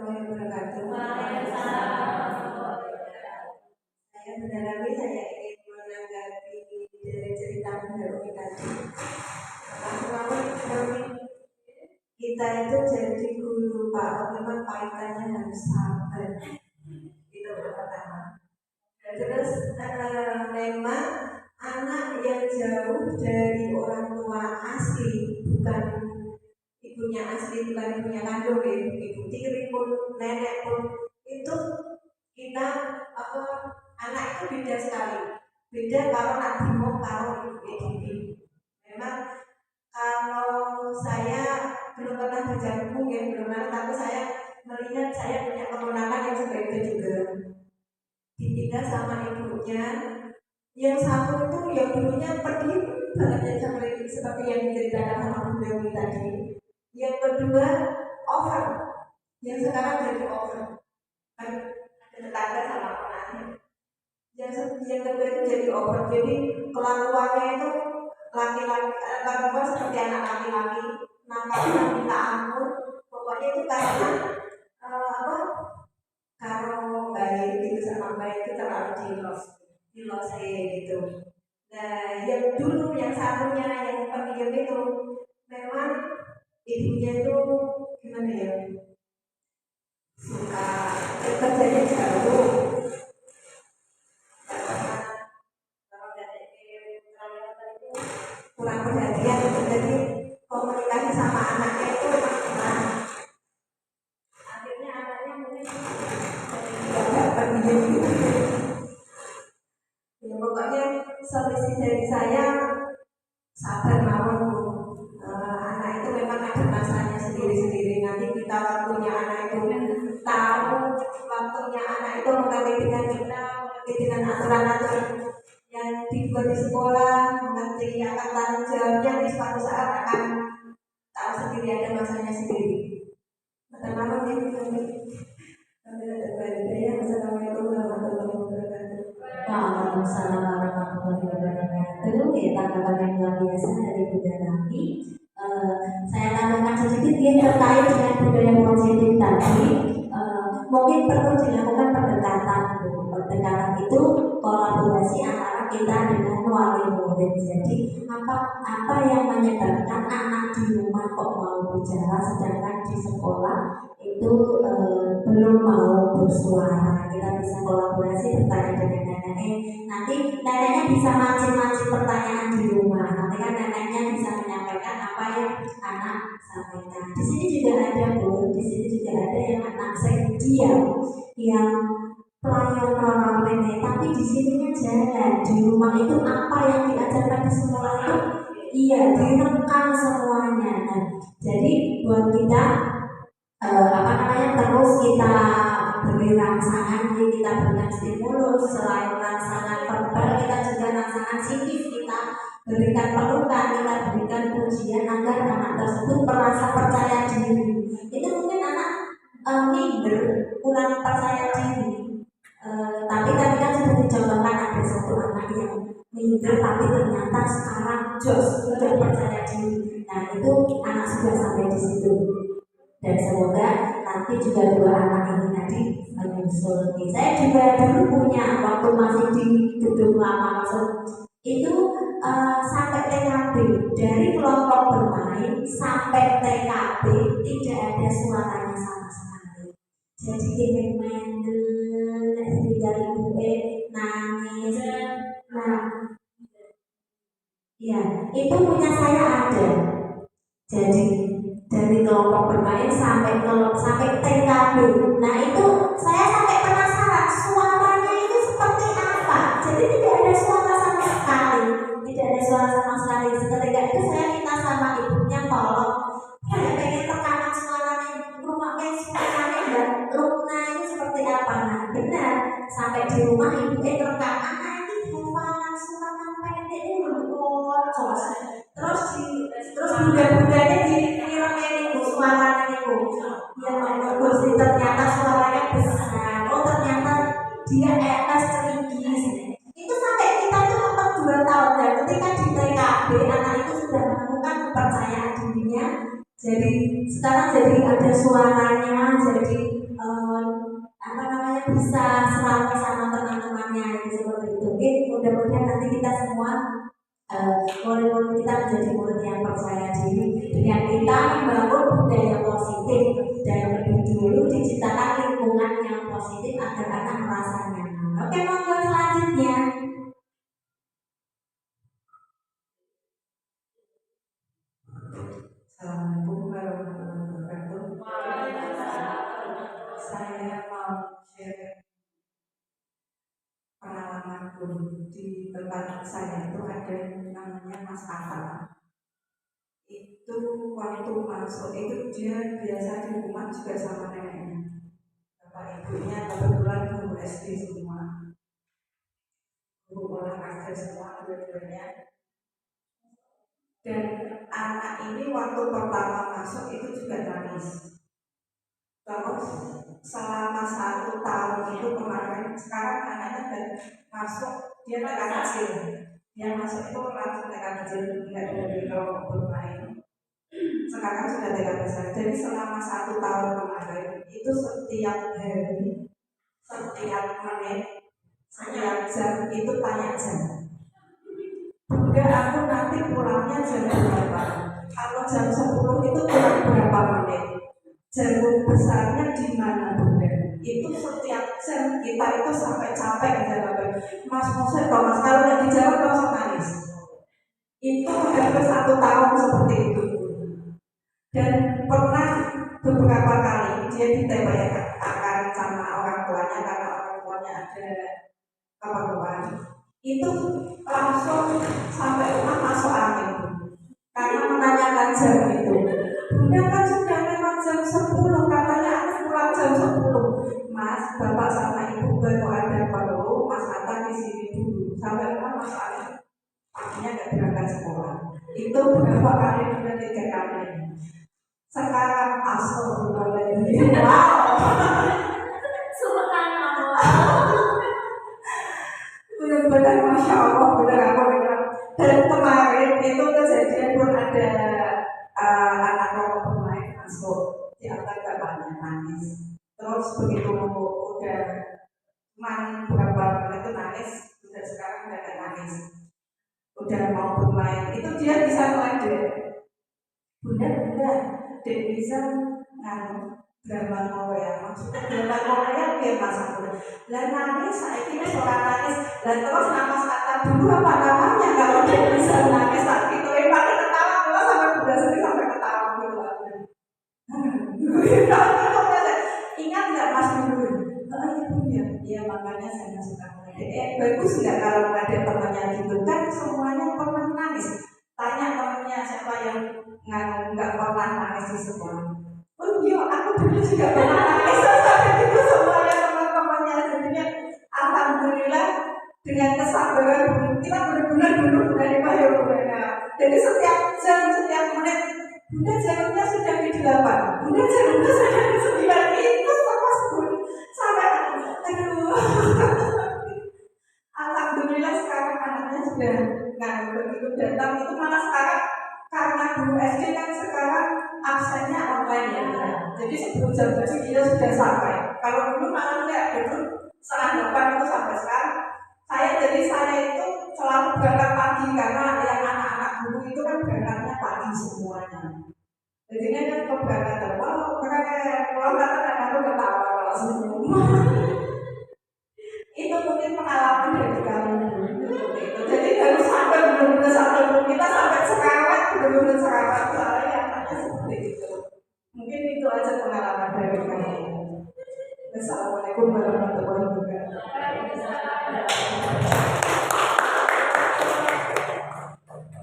warahmatullahi wabarakatuh. Waalaikumsalam. Saya mendalami, saya ingin menanggapi dari cerita Bunda Umi tadi. Selama kita itu jadi guru Pak, memang paitannya harus sabar. Itu yang pertama. Terus memang anak yang jauh dari orang tua asli, bukan ibunya asli, bukan ibunya kandung, ibu tiri pun, nenek pun, itu kita anak itu beda sekali. Beda kalau nak dimong kalau ibu. Memang kalau saya belum pernah baca buku ya, belum pernah, tapi saya melihat saya punya keponakan yang seperti itu juga. Ditinggal sama ibunya, yang satu itu yang dulunya pendiam banget ya, seperti yang diceritakan sama Bunda Umi tadi. Yang kedua over, yang sekarang jadi over, kan ada tetangga sama anaknya. Yang kedua itu jadi over, jadi kelakuannya itu laki-laki, perempuan seperti anak laki-laki, nampaknya minta ampun, pokoknya itu karena kalau bayi itu sama bayi itu terlalu dilos gitu. Nah, yang dulu yang satunya yang pendiam itu memang ibunya itu gimana ya, suka kerjanya jauh, kurang perhatian, jadi komunikasi sama anaknya itu kurang. Akhirnya anaknya mungkin agak pendiam gitu. Ya pokoknya solusi dari saya sabar mawon. Anak itu memang ada masanya sendiri-sendiri. Nanti kita waktunya anak itu tahu, waktunya anak itu mengerti dengan kita, mengerti dengan aturan-aturan yang dibuat di sekolah, mengerti akan tanggung jawabnya di suatu saat akan tahu sendiri, ada masanya sendiri. Pertama Assalamualaikum warahmatullahi wabarakatuh. Waalaikumsalam warahmatullahi wabarakatuh. Ya, tanggapan yang luar biasa dari Bunda Rami. Saya tambahkan sedikit yang terkait dengan budaya positif tadi. Mungkin perlu dilakukan pendekatan. Pendekatan itu kolaborasi antara kita dengan wali murid. Jadi apa yang menyebabkan anak di rumah kok mau bicara, sedangkan di sekolah itu belum mau bersuara. Kita bisa kolaborasi, bertanya dengan neneknya. Nanti neneknya bisa mancing-mancing pertanyaan di rumah. Nanti kan neneknya bisa menyampaikan apa yang anak sampaikan. Di sini juga ada di sini juga ada yang anak diam, yang pelayan nenek, tapi di sininya jalan. Di rumah itu apa yang diajarkan di sekolah itu iya direkam semuanya. Nah, jadi buat kita terus kita beri rangsangan, kita berikan stimulus. Selain rangsangan verbal, kita juga rangsangan psikis, kita berikan pelukan, kita berikan pujian agar anak tersebut merasa percaya diri. Itu mungkin anak minder, kurang percaya diri. Tapi tadi kan sudah dicontohkan ada satu anak yang minder tapi ternyata sekarang sudah percaya diri. Nah, itu anak sudah sampai di situ. Dan semoga nanti juga dua anak ini tadi menyusul. Saya juga dulu punya waktu masih di gedung lama itu sampai TKB, dari kelompok bermain sampai TKB tidak ada suaranya sama sekali. Jadi dia mendel, tinggal ibu nangis. Nah, ya itu punya saya ada. Jadi dari kelompok bermain sampai TKB. Nah itu saya sampai penasaran suaranya itu seperti apa. Jadi tidak ada suara sama sekali, tidak ada suara sama sekali. Seketika itu saya minta sama ibunya tolong, saya pengen rekaman suaranya, rumahnya suaranya dan Luna itu seperti apa. Nah benar, sampai di rumah ibu rekaman, ini hafalan suara pendek ini bocor. Terus bunda-bundanya dikira-kira ibu suaranya itu. Ya Allah, Gusti, ternyata suaranya besar. Oh ternyata dia ES keringis. Itu sampai kita itu umur 2 tahun. Dan ketika di TKB anak itu sudah menemukan kepercayaan dirinya. Jadi sekarang jadi ada suaranya, jadi eh, apa namanya bisa selaras sama teman-temannya itu seperti itu. Oke, mudah-mudahan nanti kita semua murid-murid kita menjadi murid yang percaya diri dengan kita membangun budaya positif dan lebih dulu diciptakan lingkungan yang positif agar anak merasa nyaman. Oke, monggo selanjutnya. Assalamualaikum warahmatullahi wabarakatuh. Saya mau share pengalamanku di tempat saya itu ada yang namanya Mas Afan. Itu waktu masuk itu dia biasa di rumah juga sama neneknya. Bapak ibunya kebetulan guru SD semua, guru olahraga semua dua-duanya. Dan anak ini waktu pertama masuk itu juga nangis. Terus selama 1 tahun itu kemarin, sekarang anaknya udah masuk, dia TK kecil. Dia masuk itu langsung TK kecil, nggak dari kelompok bermain. Sekarang sudah TK besar. Jadi selama 1 tahun kemarin itu setiap hari, setiap menit, setiap jam itu tanya jam. Bunda, aku nanti pulangnya jam berapa? Kalau jam 10 itu pulang berapa menit? Jam besarnya di mana, Bunda? Itu setiap jam kita itu sampai capek jawabnya. Mas Mose, Mas kalau nggak dijawab langsung nangis. Itu hampir 1 tahun seperti itu. Dan pernah beberapa kali dia ditembakkan sama orang tuanya karena orang tuanya ada keperluan. Itu langsung sampai rumah masuk angin karena menanyakan jam itu. Bunda kan sudah lewat jam 10, katanya aku pulang jam 10. Mas, bapak sama ibu baru ada perlu, Mas Atta di sini dulu. Sampai rumah masuk angin, akhirnya nggak berangkat sekolah. Itu berapa kali? Sudah 3 kali. Sekarang astagfirullahaladzim. Wow. Benar-benar Masya Allah, benar aku dengar. Dan kemarin itu kejadian pun ada anak kelompok bermain masuk di antar bapaknya nangis. Terus begitu udah berapa menit itu nangis, udah sekarang udah gak nangis. Udah mau bermain, itu dia bisa meledek. Bunda, dia bisa drama Korea, maksudnya drama Korea dia masak dulu. Dan nangis, saya kira seorang nangis. Dan terus nama kata dulu apa namanya kalau dia bisa nangis saat itu. Pada ketawa, kalau sampai Bunda sendiri sampai ketawa gitu. Ingat nggak Mas dulu? Iya makanya saya nggak suka meledek. Bagus nggak kalau meledek temannya gitu kan semuanya pernah nangis. Tanya temannya siapa yang nggak pernah nangis di sekolah. Oh iya, aku dulu juga pernah nangis sampai itu semuanya teman-temannya. Jadinya alhamdulillah dengan kesabaran kita benar-benar dulu dari bahaya. Jadi setiap jam, setiap menit, Bunda jamnya sudah di 8, Bunda jamnya sudah di 9, itu terus pun sampai aduh. Alhamdulillah sekarang anaknya sudah nggak begitu datang. Itu malah sekarang karena guru SD kan sekarang absennya online ya. Jadi sebelum jam 7 dia sudah sampai. Kalau dulu malah enggak, dulu 7:30 itu sampai sekarang. Saya itu selalu berangkat pagi karena yang anak-anak guru itu kan berangkatnya pagi semuanya. Jadinya kan keberangkatan, wow keren. Kalau kata aku ketawa kalau senyum. Itu mungkin pengalaman dari kami dulu. Jadi baru sampai benar-benar sampai kita sampai sekarang benar-benar sekarang soalnya yang tanya seperti itu. Mungkin itu aja pengalaman dari kami. Assalamualaikum warahmatullahi wabarakatuh.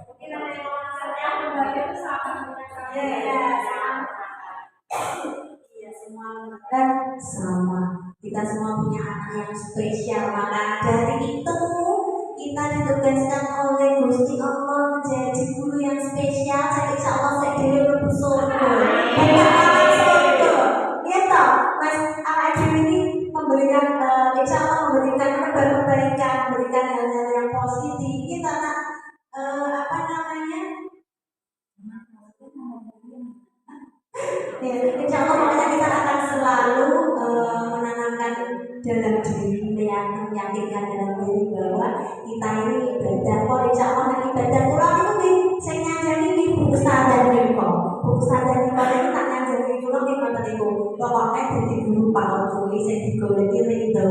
Mungkin namanya saya berbagi itu sama dengan iya semua Dan sama kita semua punya anak yang spesial, maka dari itu kita ditugaskan oleh Gusti Allah menjadi guru yang spesial. Jadi insya Allah saya dewi lebih surga. Banyak anak surga. Gitu, Mas. Anak dewi ini memberikan, insya Allah memberikan kebaikan, memberikan hal-hal yang positif. Kita apa namanya? Ya, insya Allah makanya kita akan selalu menanamkan dalam diri, meyakinkan dalam diri bahwa kita ini ibadah. Kalau insya Allah nanti ibadah pulang itu nih, saya ngajari di buku standar nih kok. Buku standar nih pada kita ngajari pulang nih pada itu. Pokoknya jadi guru palsu, saya digoleki itu.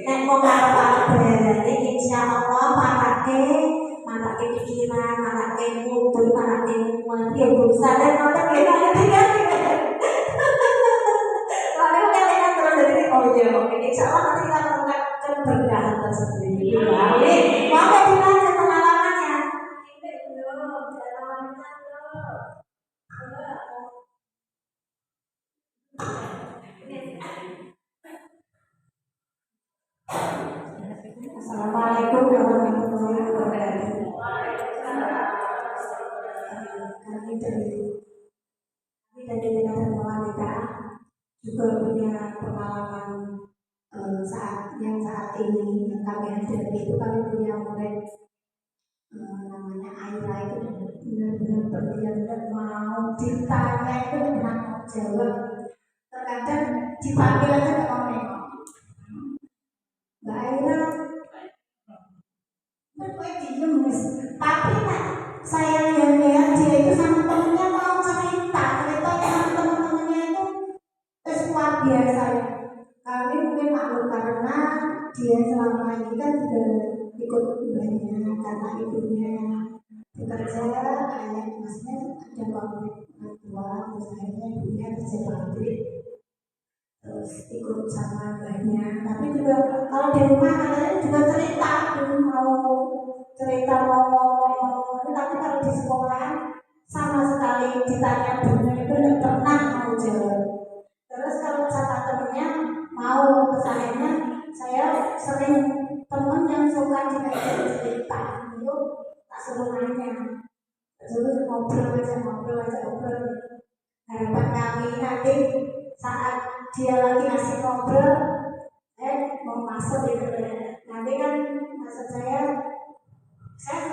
Nek mau apa berarti insya Allah marake pikiran, marake mutu, marake mati, guru standar nonton kita ya. Lalu kalian terus dari oh iya oke insya Allah nanti kita menemukan keberkahan tersendiri. Amin. Mau nggak dilanjut pengalamannya? Assalamualaikum warahmatullahi wabarakatuh. Kami dari Dengar Wanita juga punya pengalaman saat ini yang kami hadapi itu kami punya murid namanya Aira itu benar-benar berdiam mau ditanya itu tidak mau jawab, terkadang dipanggil aja nggak mau nengok. Mbak Aira, gue diem mas, tapi nak saya lihat dia itu sama temennya mau cerita sama temen-temennya itu terus luar biasa ya. Kami mungkin maklum karena dia selama ini kan juga ikut banyak karena ibunya bekerja, ayah masnya ada konflik tua, terus akhirnya ibunya kerja pabrik, terus ikut sama banyak. Tapi juga kalau di rumah katanya juga cerita, mau tapi kalau di sekolah sama sekali ditanya benar itu tidak pernah mau jawab. Terus kalau kata temennya mau kesannya saya sering temen yang suka diajak cerita itu tak suruh nanya, terus ngobrol aja. Harapan kami nanti saat dia lagi ngasih ngobrol mau masuk gitu nanti kan maksud saya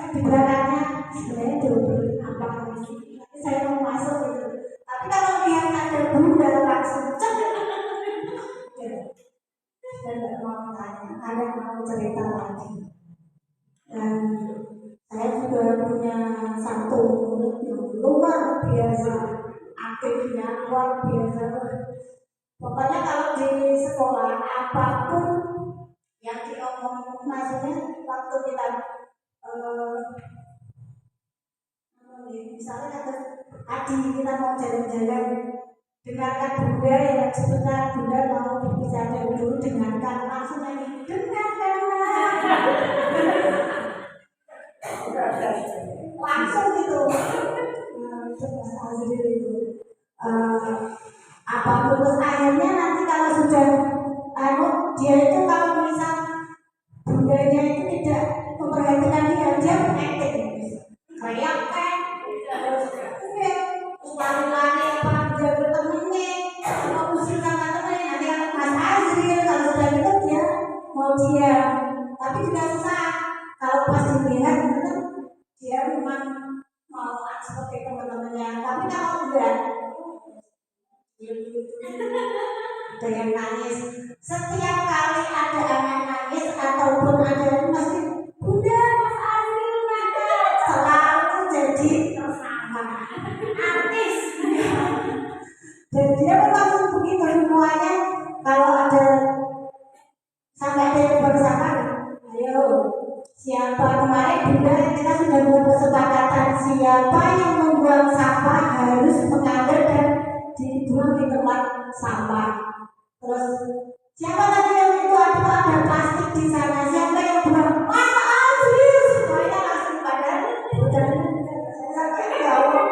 di belakangnya sebenarnya diobrolin apa nanti saya mau masuk gitu. Tapi kalau lihat ada bunda langsung dan tidak mau tanya, ada mau cerita lagi. Dan saya juga punya satu murid yang luar biasa aktifnya, luar biasa. Pokoknya kalau di sekolah apapun yang diomong, maksudnya waktu kita misalnya kata Adi kita mau jalan-jalan, dengarkan bunda ya sebentar, bunda mau berbicara dulu, dengarkan langsung lagi dengarkan langsung gitu. Itu apapun terus akhirnya nanti kalau sudah dia itu kalau misal bundanya itu tidak memperhatikan dia mengetik kayak terus lari-lari apa jaga temennya apa usir sama temennya nanti Mas Azril kalau sudah gitu dia mau diam, tapi juga susah kalau pas dilihat itu dia memang mau seperti teman-temannya, tapi kalau enggak ada yang nangis. Setiap kali ada anak nangis ataupun ada mesti bunda Mas Azril nakal, selalu jadi tersangka artis. Dan dia memang begitu semuanya. Kalau ada sampai ada yang bersama, ayo siapa kemarin bunda kita sudah buat kesepakatan siapa yang membuang sampah harus mengambil dan dibuang di tempat sampah. Terus siapa tadi yang itu ada plastik di sana, siapa yang buang? Mas Azril, semuanya langsung pada udah saya jawab.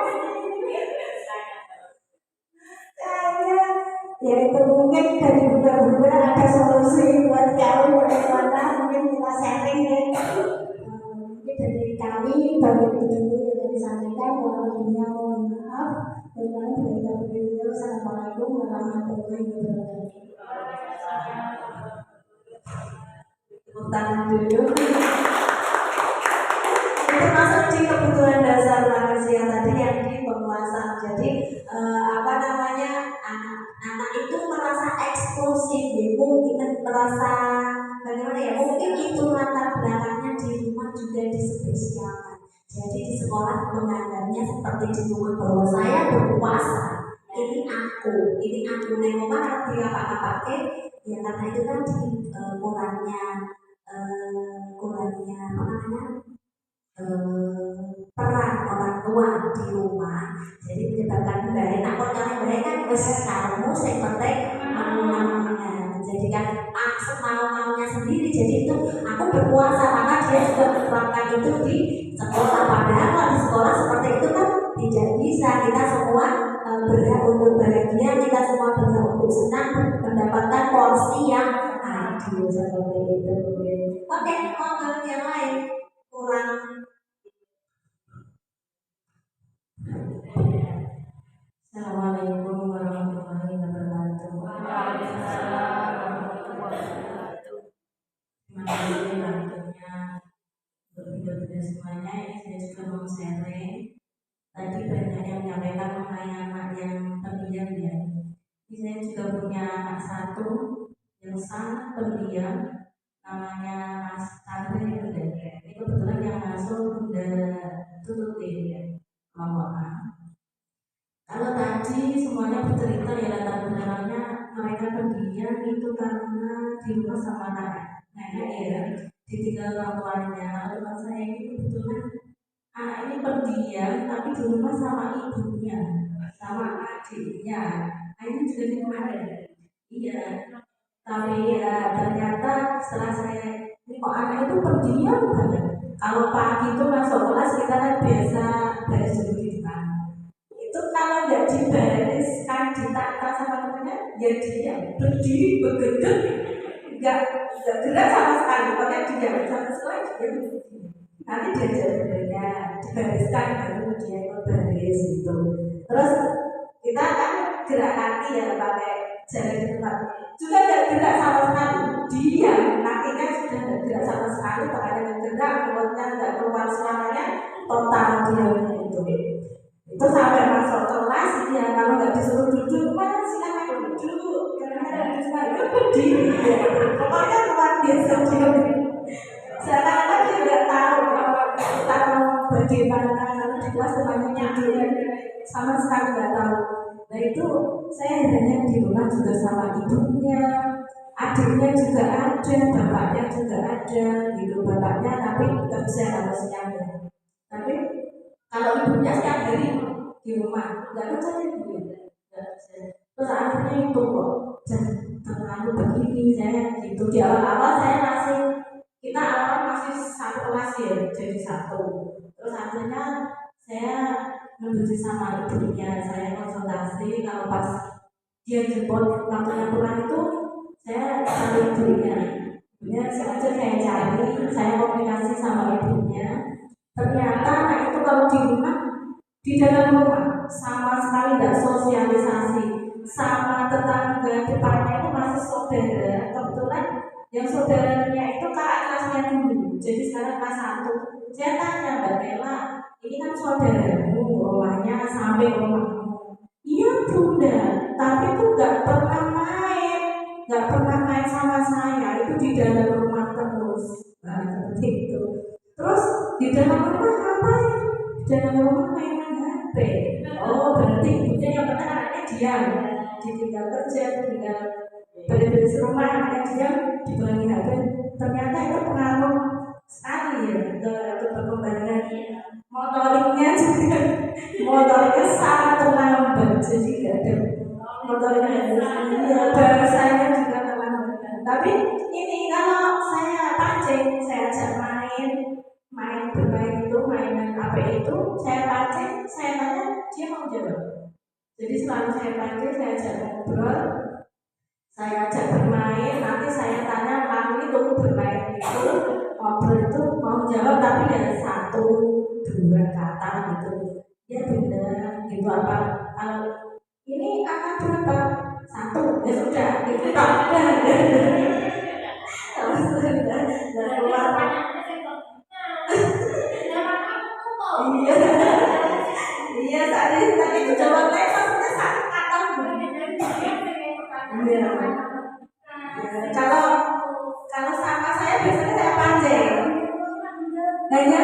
Ya itu mungkin dari bunda-bunda ada solusi buat kalian bagaimana mungkin kita sharing ya. Mungkin dari kami baru itu yang disampaikan. Mohon maaf. Assalamualaikum warahmatullahi wabarakatuh. Tangan dulu. Itu masuk di kebutuhan dasar manusia tadi yang di penguasa. Jadi apa namanya, anak itu merasa eksklusif, ya, mungkin merasa bagaimana ya, mungkin itu latar belakangnya di rumah juga dispesialkan. Jadi di sekolah menganggapnya seperti di rumah bahwa saya berkuasa, ini aku nih rumah harus apa-apa ya, karena itu tadi kurangnya apa namanya, peran orang tua di rumah, jadi menyebabkan dari takut kalian mereka kamu saya penting menjadikan semau-maunya sendiri. Jadi itu aku berkuasa, maka dia juga menerapkan itu di sekolah. Padahal kalau di sekolah seperti itu kan tidak bisa. Kita semua berhak untuk bahagia, kita semua berhak untuk senang, mendapatkan porsi yang adil seperti itu. Oke, mau yang lain kurang. Assalamualaikum warahmatullahi wabarakatuh. Waalaikumsalam warahmatullahi wabarakatuh. Terima kasih waktunya untuk video-video semuanya. Ini saya juga mau sharing. Tadi banyak yang menyampaikan mengenai anak yang pendiam ya. Ini saya juga punya anak satu yang sangat pendiam, namanya Mas Arif. Ini kebetulan yang masuk Bunda Tututin ya, kelompok A. Kalau tadi semuanya bercerita ya latar belakangnya mereka pendiam itu karena di rumah sama nenek ya, ditinggal orang tuanya. Lalu saya ini kebetulan anak ini pendiam tapi di rumah sama ibunya, sama adiknya. Ini juga di rumah ada. Iya. Tapi ya ternyata setelah saya ini kok anak itu pendiam banget. Kalau pagi itu masuk kelas kita kan biasa baris dulu di depan. Itu kalau nggak dibereskan ditata sama temennya, ya dia berdiri bergedeg, nggak gerak sama sekali. Makanya dia sama sekali dia nanti dia jadinya dibereskan baru dia baris gitu. Terus kita kan gerak kaki ya pakai jalan di tempat, juga nggak gerak sama sekali. Dia kakinya sudah nggak gerak sama sekali, makanya nggak gerak, mulutnya nggak keluar suaranya, total dia itu. Itu sampai masuk kelas ya, kalau nggak disuruh duduk, mas silakan duduk, karena itu berdiri. Pokoknya luar biasa dia. Sekarang dia nggak tahu kita mau bagaimana kalau di kelas semuanya duduk, sama sekali nggak tahu. Nah itu saya hanya di rumah juga sama ibunya, adiknya juga ada, bapaknya juga ada, gitu bapaknya tapi kerja harusnya. Tapi kalau ibunya setiap hari di rumah, nggak kerja ibu, nggak kerja. Terus akhirnya itu kok terlalu begini saya gitu. Di awal-awal saya masih, kita awal masih satu kelas ya, jadi satu. Terus akhirnya saya menuju sama ibunya, saya konsultasi. Kalau pas dia jemput waktunya pulang itu, saya cari ibunya. Ibunya sengaja saya cari, saya komunikasi sama ibunya. Ternyata anak itu kalau di rumah, di dalam rumah sama sekali tidak sosialisasi sama tetangga depannya, itu masih saudara. Kebetulan yang saudaranya itu kakak kelasnya dulu, jadi sekarang kelas 1. Saya tanya, Mbak Nela, ini kan saudaramu, rumahnya sampai rumahmu. Iya bunda, tapi itu nggak pernah main sama saya, itu di dalam rumah terus. Nah seperti itu. Terus di dalam rumah ngapain? Di dalam rumah mainan HP. Oh berarti ibunya yang penting anaknya diam, ditinggal kerja, tinggal beres-beres rumah, anaknya diam, dibalangi HP. Ternyata itu pengaruh sekali ya ke perkembangan motoriknya juga. Motoriknya sangat terlambat, jadi nggak ada motoriknya, bahasanya juga terlambat. Tapi ini kalau saya pancing, saya ajak bermain itu, mainan apa itu, saya pancing, saya tanya, dia mau jawab. Jadi selalu saya pancing, saya ajak ngobrol, saya ajak bermain, nanti saya tanya, kamu itu bermain itu, ngobrol itu mau jawab, tapi ya 1-2 kata gitu. Ya bunda, gitu apa? Kalau ini akan berapa? 1, ya sudah, itu tak ada. Kalau sudah keluar. Iya, tadi itu jawabnya maksudnya 1 Iya. Ya, kalau sampah saya biasanya saya pancing. Hanya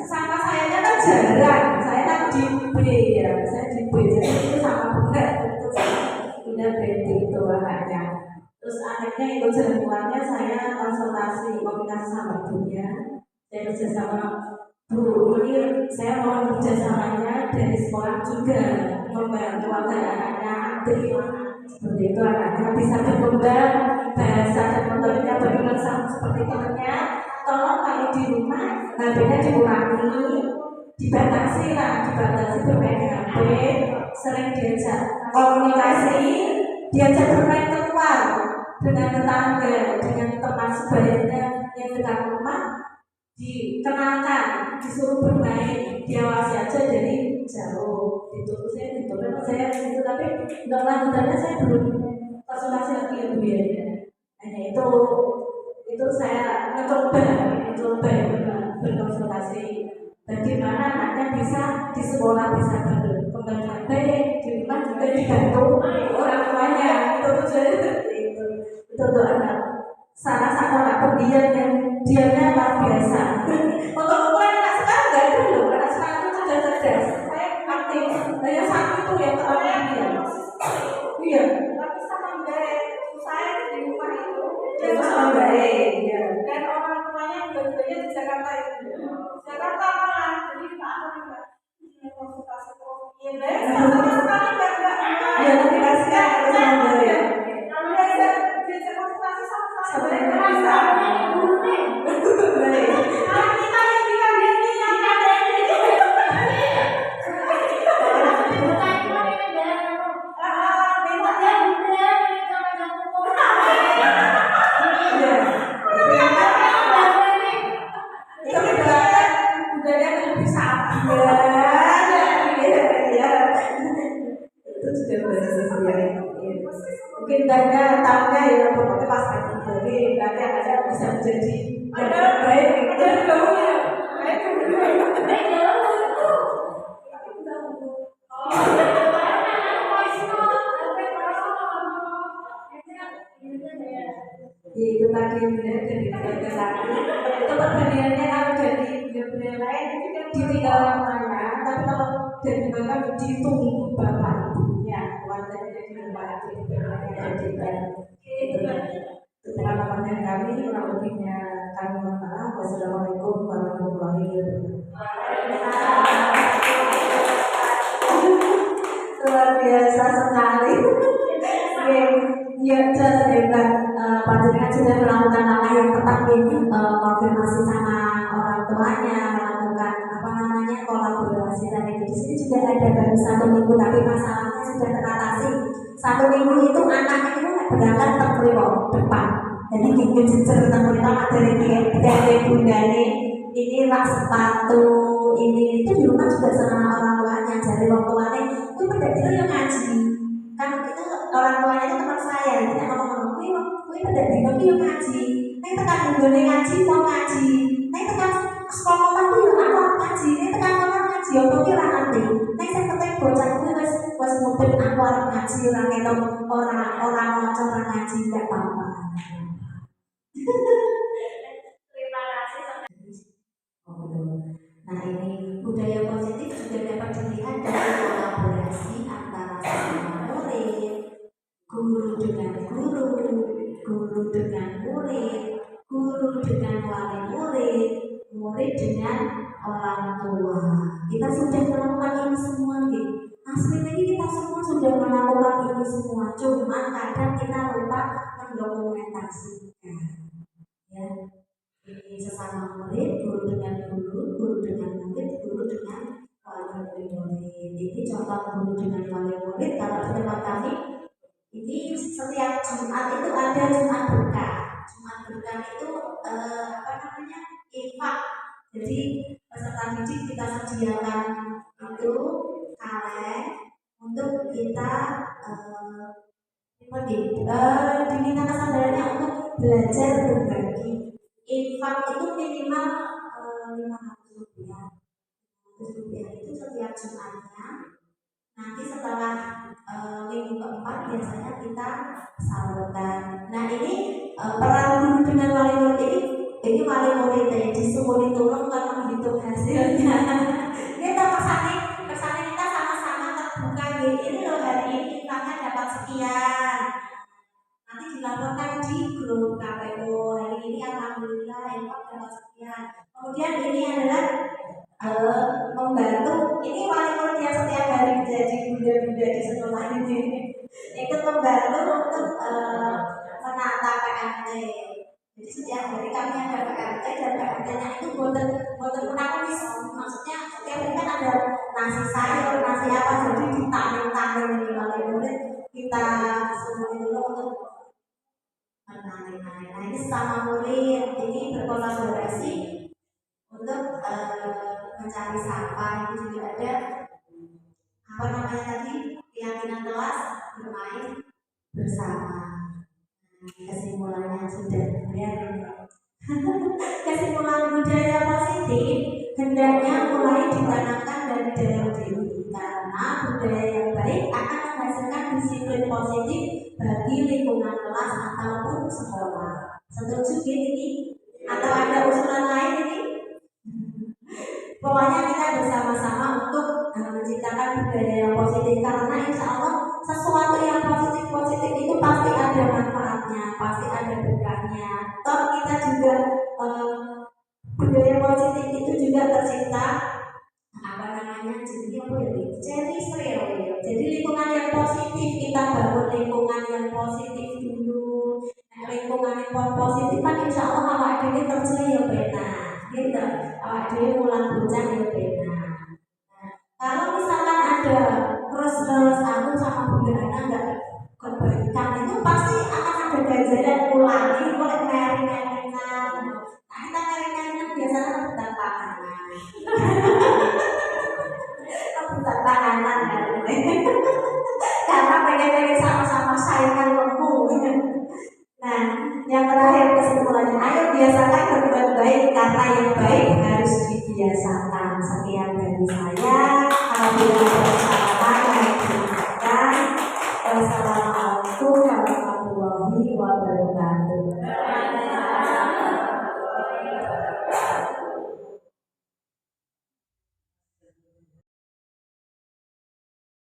sampah saya kan jarang, saya kan di B ya, saya di B jadi itu sama berat itu udah berhenti itu anaknya. Terus akhirnya itu jalan saya konsultasi komunikasi sama ibunya. Saya kerja sama Bu, ini saya mau kerjasamanya dari sekolah juga membantu agar anaknya aktif seperti itu, anaknya bisa berkembang bahasa dan motoriknya berkembang sama seperti temannya. Tolong kalau di rumah HP-nya dikurangi, dibatasi bermain HP, sering diajak komunikasi, diajak bermain keluar dengan tetangga, dengan teman sebayanya yang dekat rumah, dikenalkan, disuruh bermain, diawasi aja jadi jauh. Memang saya itu, tapi untuk lanjutannya saya belum konsultasi lagi ya Bu ya. Hanya itu saya mencoba berkonsultasi bagaimana anaknya bisa di sekolah bisa berkembang dengan baik, di rumah juga dibantu orang tuanya. Itu tujuannya seperti itu. Itu untuk anak salah satu anak pendiam yang diamnya luar biasa. Untuk ukuran anak sekarang nggak ada loh, anak sekarang itu cerdas. Saya aktif, hanya satu itu yang terlalu diam. Iya, tapi sama baik saya di rumah itu dia sama baik. Iya. dan orang tuanya dua-duanya di Jakarta itu. Jakarta malah jadi Pak aku juga ini konsultasi terus. Iya baik, sama sekali nggak Iya, tapi kasihan kalau sama baik. kalau diajak konsultasi sama sekali baik. Baik. Kalau kita yang bilang dia yang ada ini. Mungkin tanya tahunya ya pokoknya pas lagi dari nanti aja bisa menjadi yang terbaik itu ya. Itu tadi yang benar dari keluarga satu itu perbandingannya kalau dari beliau lain itu kan ditinggal orang tuanya, tapi kalau dari bapak ditunggu bapak ibunya keluarganya di rumah itu itu pengalaman dari kami, kurang lebihnya kami mohon maaf. Wassalamualaikum warahmatullahi wabarakatuh. Luar biasa sekali. Ya, jelas hebat. Panjenengan sudah melakukan langkah yang tepat konfirmasi sama orang tuanya, melakukan kolaborasi tadi. Di sini juga ada baru 1 minggu, tapi masalahnya sudah teratasi. 1 minggu itu anaknya itu nggak berangkat tempat depan, jadi gigit jejer tempat dari bundanya. Ini rak sepatu, ini itu di rumah juga sama orang tuanya. Jadi orang tuanya itu pada tidur yang ngaji. Kan itu orang tuanya itu teman saya, jadi ngomong pada tidur yang ngaji. Neng tekan bundanya ngaji, mau ngaji. Neng tekan sekolah aku yang aku ngaji. Neng tekan orang ngaji, aku kira nanti. Neng saya ketemu bocah itu was mungkin aku orang ngaji, orang itu orang macam orang ngaji tidak apa-apa. Terima kasih. Nah, ini budaya positif juga dapat dilihat dari kolaborasi antara sesama murid, guru dengan guru, guru dengan murid, guru dengan wali murid, murid dengan orang tua. Kita sudah melakukan ini semua, gitu. Aslinya kita semua sudah melakukan ini semua, cuma kadang kita lupa mendokumentasikan. Ya. Ini sesama murid, guru dengan guru, guru dengan murid, guru dengan wali murid. Ini contoh guru dengan wali murid. Kalau di tempat kami, ini setiap Jumat itu ada Jumat berkah. Jumat berkah itu infak. Jadi peserta didik kita sediakan itu kaleng untuk kita diminta kesadarannya untuk belajar berbagi. Infak itu minimal 500 rupiah. 500 rupiah itu setiap Jumatnya. Nanti setelah minggu keempat biasanya kita salurkan. Nah ini peran guru dengan wali murid ini wali murid disuruh ditolong bukan menghitung hasilnya. Kita kesannya kita sama-sama terbuka. Ini loh hari ini infaknya dapat sekian. Nanti dilaporkan di grup KPU hari ini alhamdulillah infak dapat sekian. Kemudian ini adalah membantu, ini wali murid yang setiap hari jadi bunda-bunda di sekolah ini ikut membantu untuk menata PMT. Jadi setiap hari kami ada PMT dan PMT-nya itu buatan menangis. Maksudnya setiap hari kan ada nasi sayur, nasi apa, jadi ditampil-tampil di wali murid kita semua itu untuk menangis. Nah ini sama murid ini berkolaborasi untuk mencari sampah. Itu juga ada apa namanya tadi, keyakinan kelas bermain bersama. Kesimpulannya sudah ya. Kesimpulan budaya positif hendaknya mulai ditanamkan dari dalam diri, karena budaya yang baik akan menghasilkan disiplin positif bagi lingkungan kelas ataupun sekolah. Setuju ini? Atau ada usulan lain ini? Pokoknya kita bersama-sama untuk menciptakan budaya yang positif, karena insya Allah sesuatu yang positif itu pasti ada manfaatnya, pasti ada berkahnya. Toh kita juga budaya positif itu juga tercipta apa namanya jadi lingkungan yang positif, kita bangun lingkungan yang positif dulu. Lingkungan yang positif kan insya Allah awak dhewe kerja ya benar gitu, awak dhewe mulang bocah ya benar. Kalau misalkan ada terus aku sama Bunda Ana nggak kebaikan, itu pasti akan ada ganjaran ulangi oleh keringan. Nah kita keringan biasanya rebutan panganan rebutan panganan karena pengen sama-sama saingan lembu. Nah yang terakhir kesimpulannya, ayo biasakan berbuat baik karena yang baik harus dibiasakan. Sekian dari saya. Apabila ada kesalahan yang diingatkan. Wassalamualaikum warahmatullahi wabarakatuh.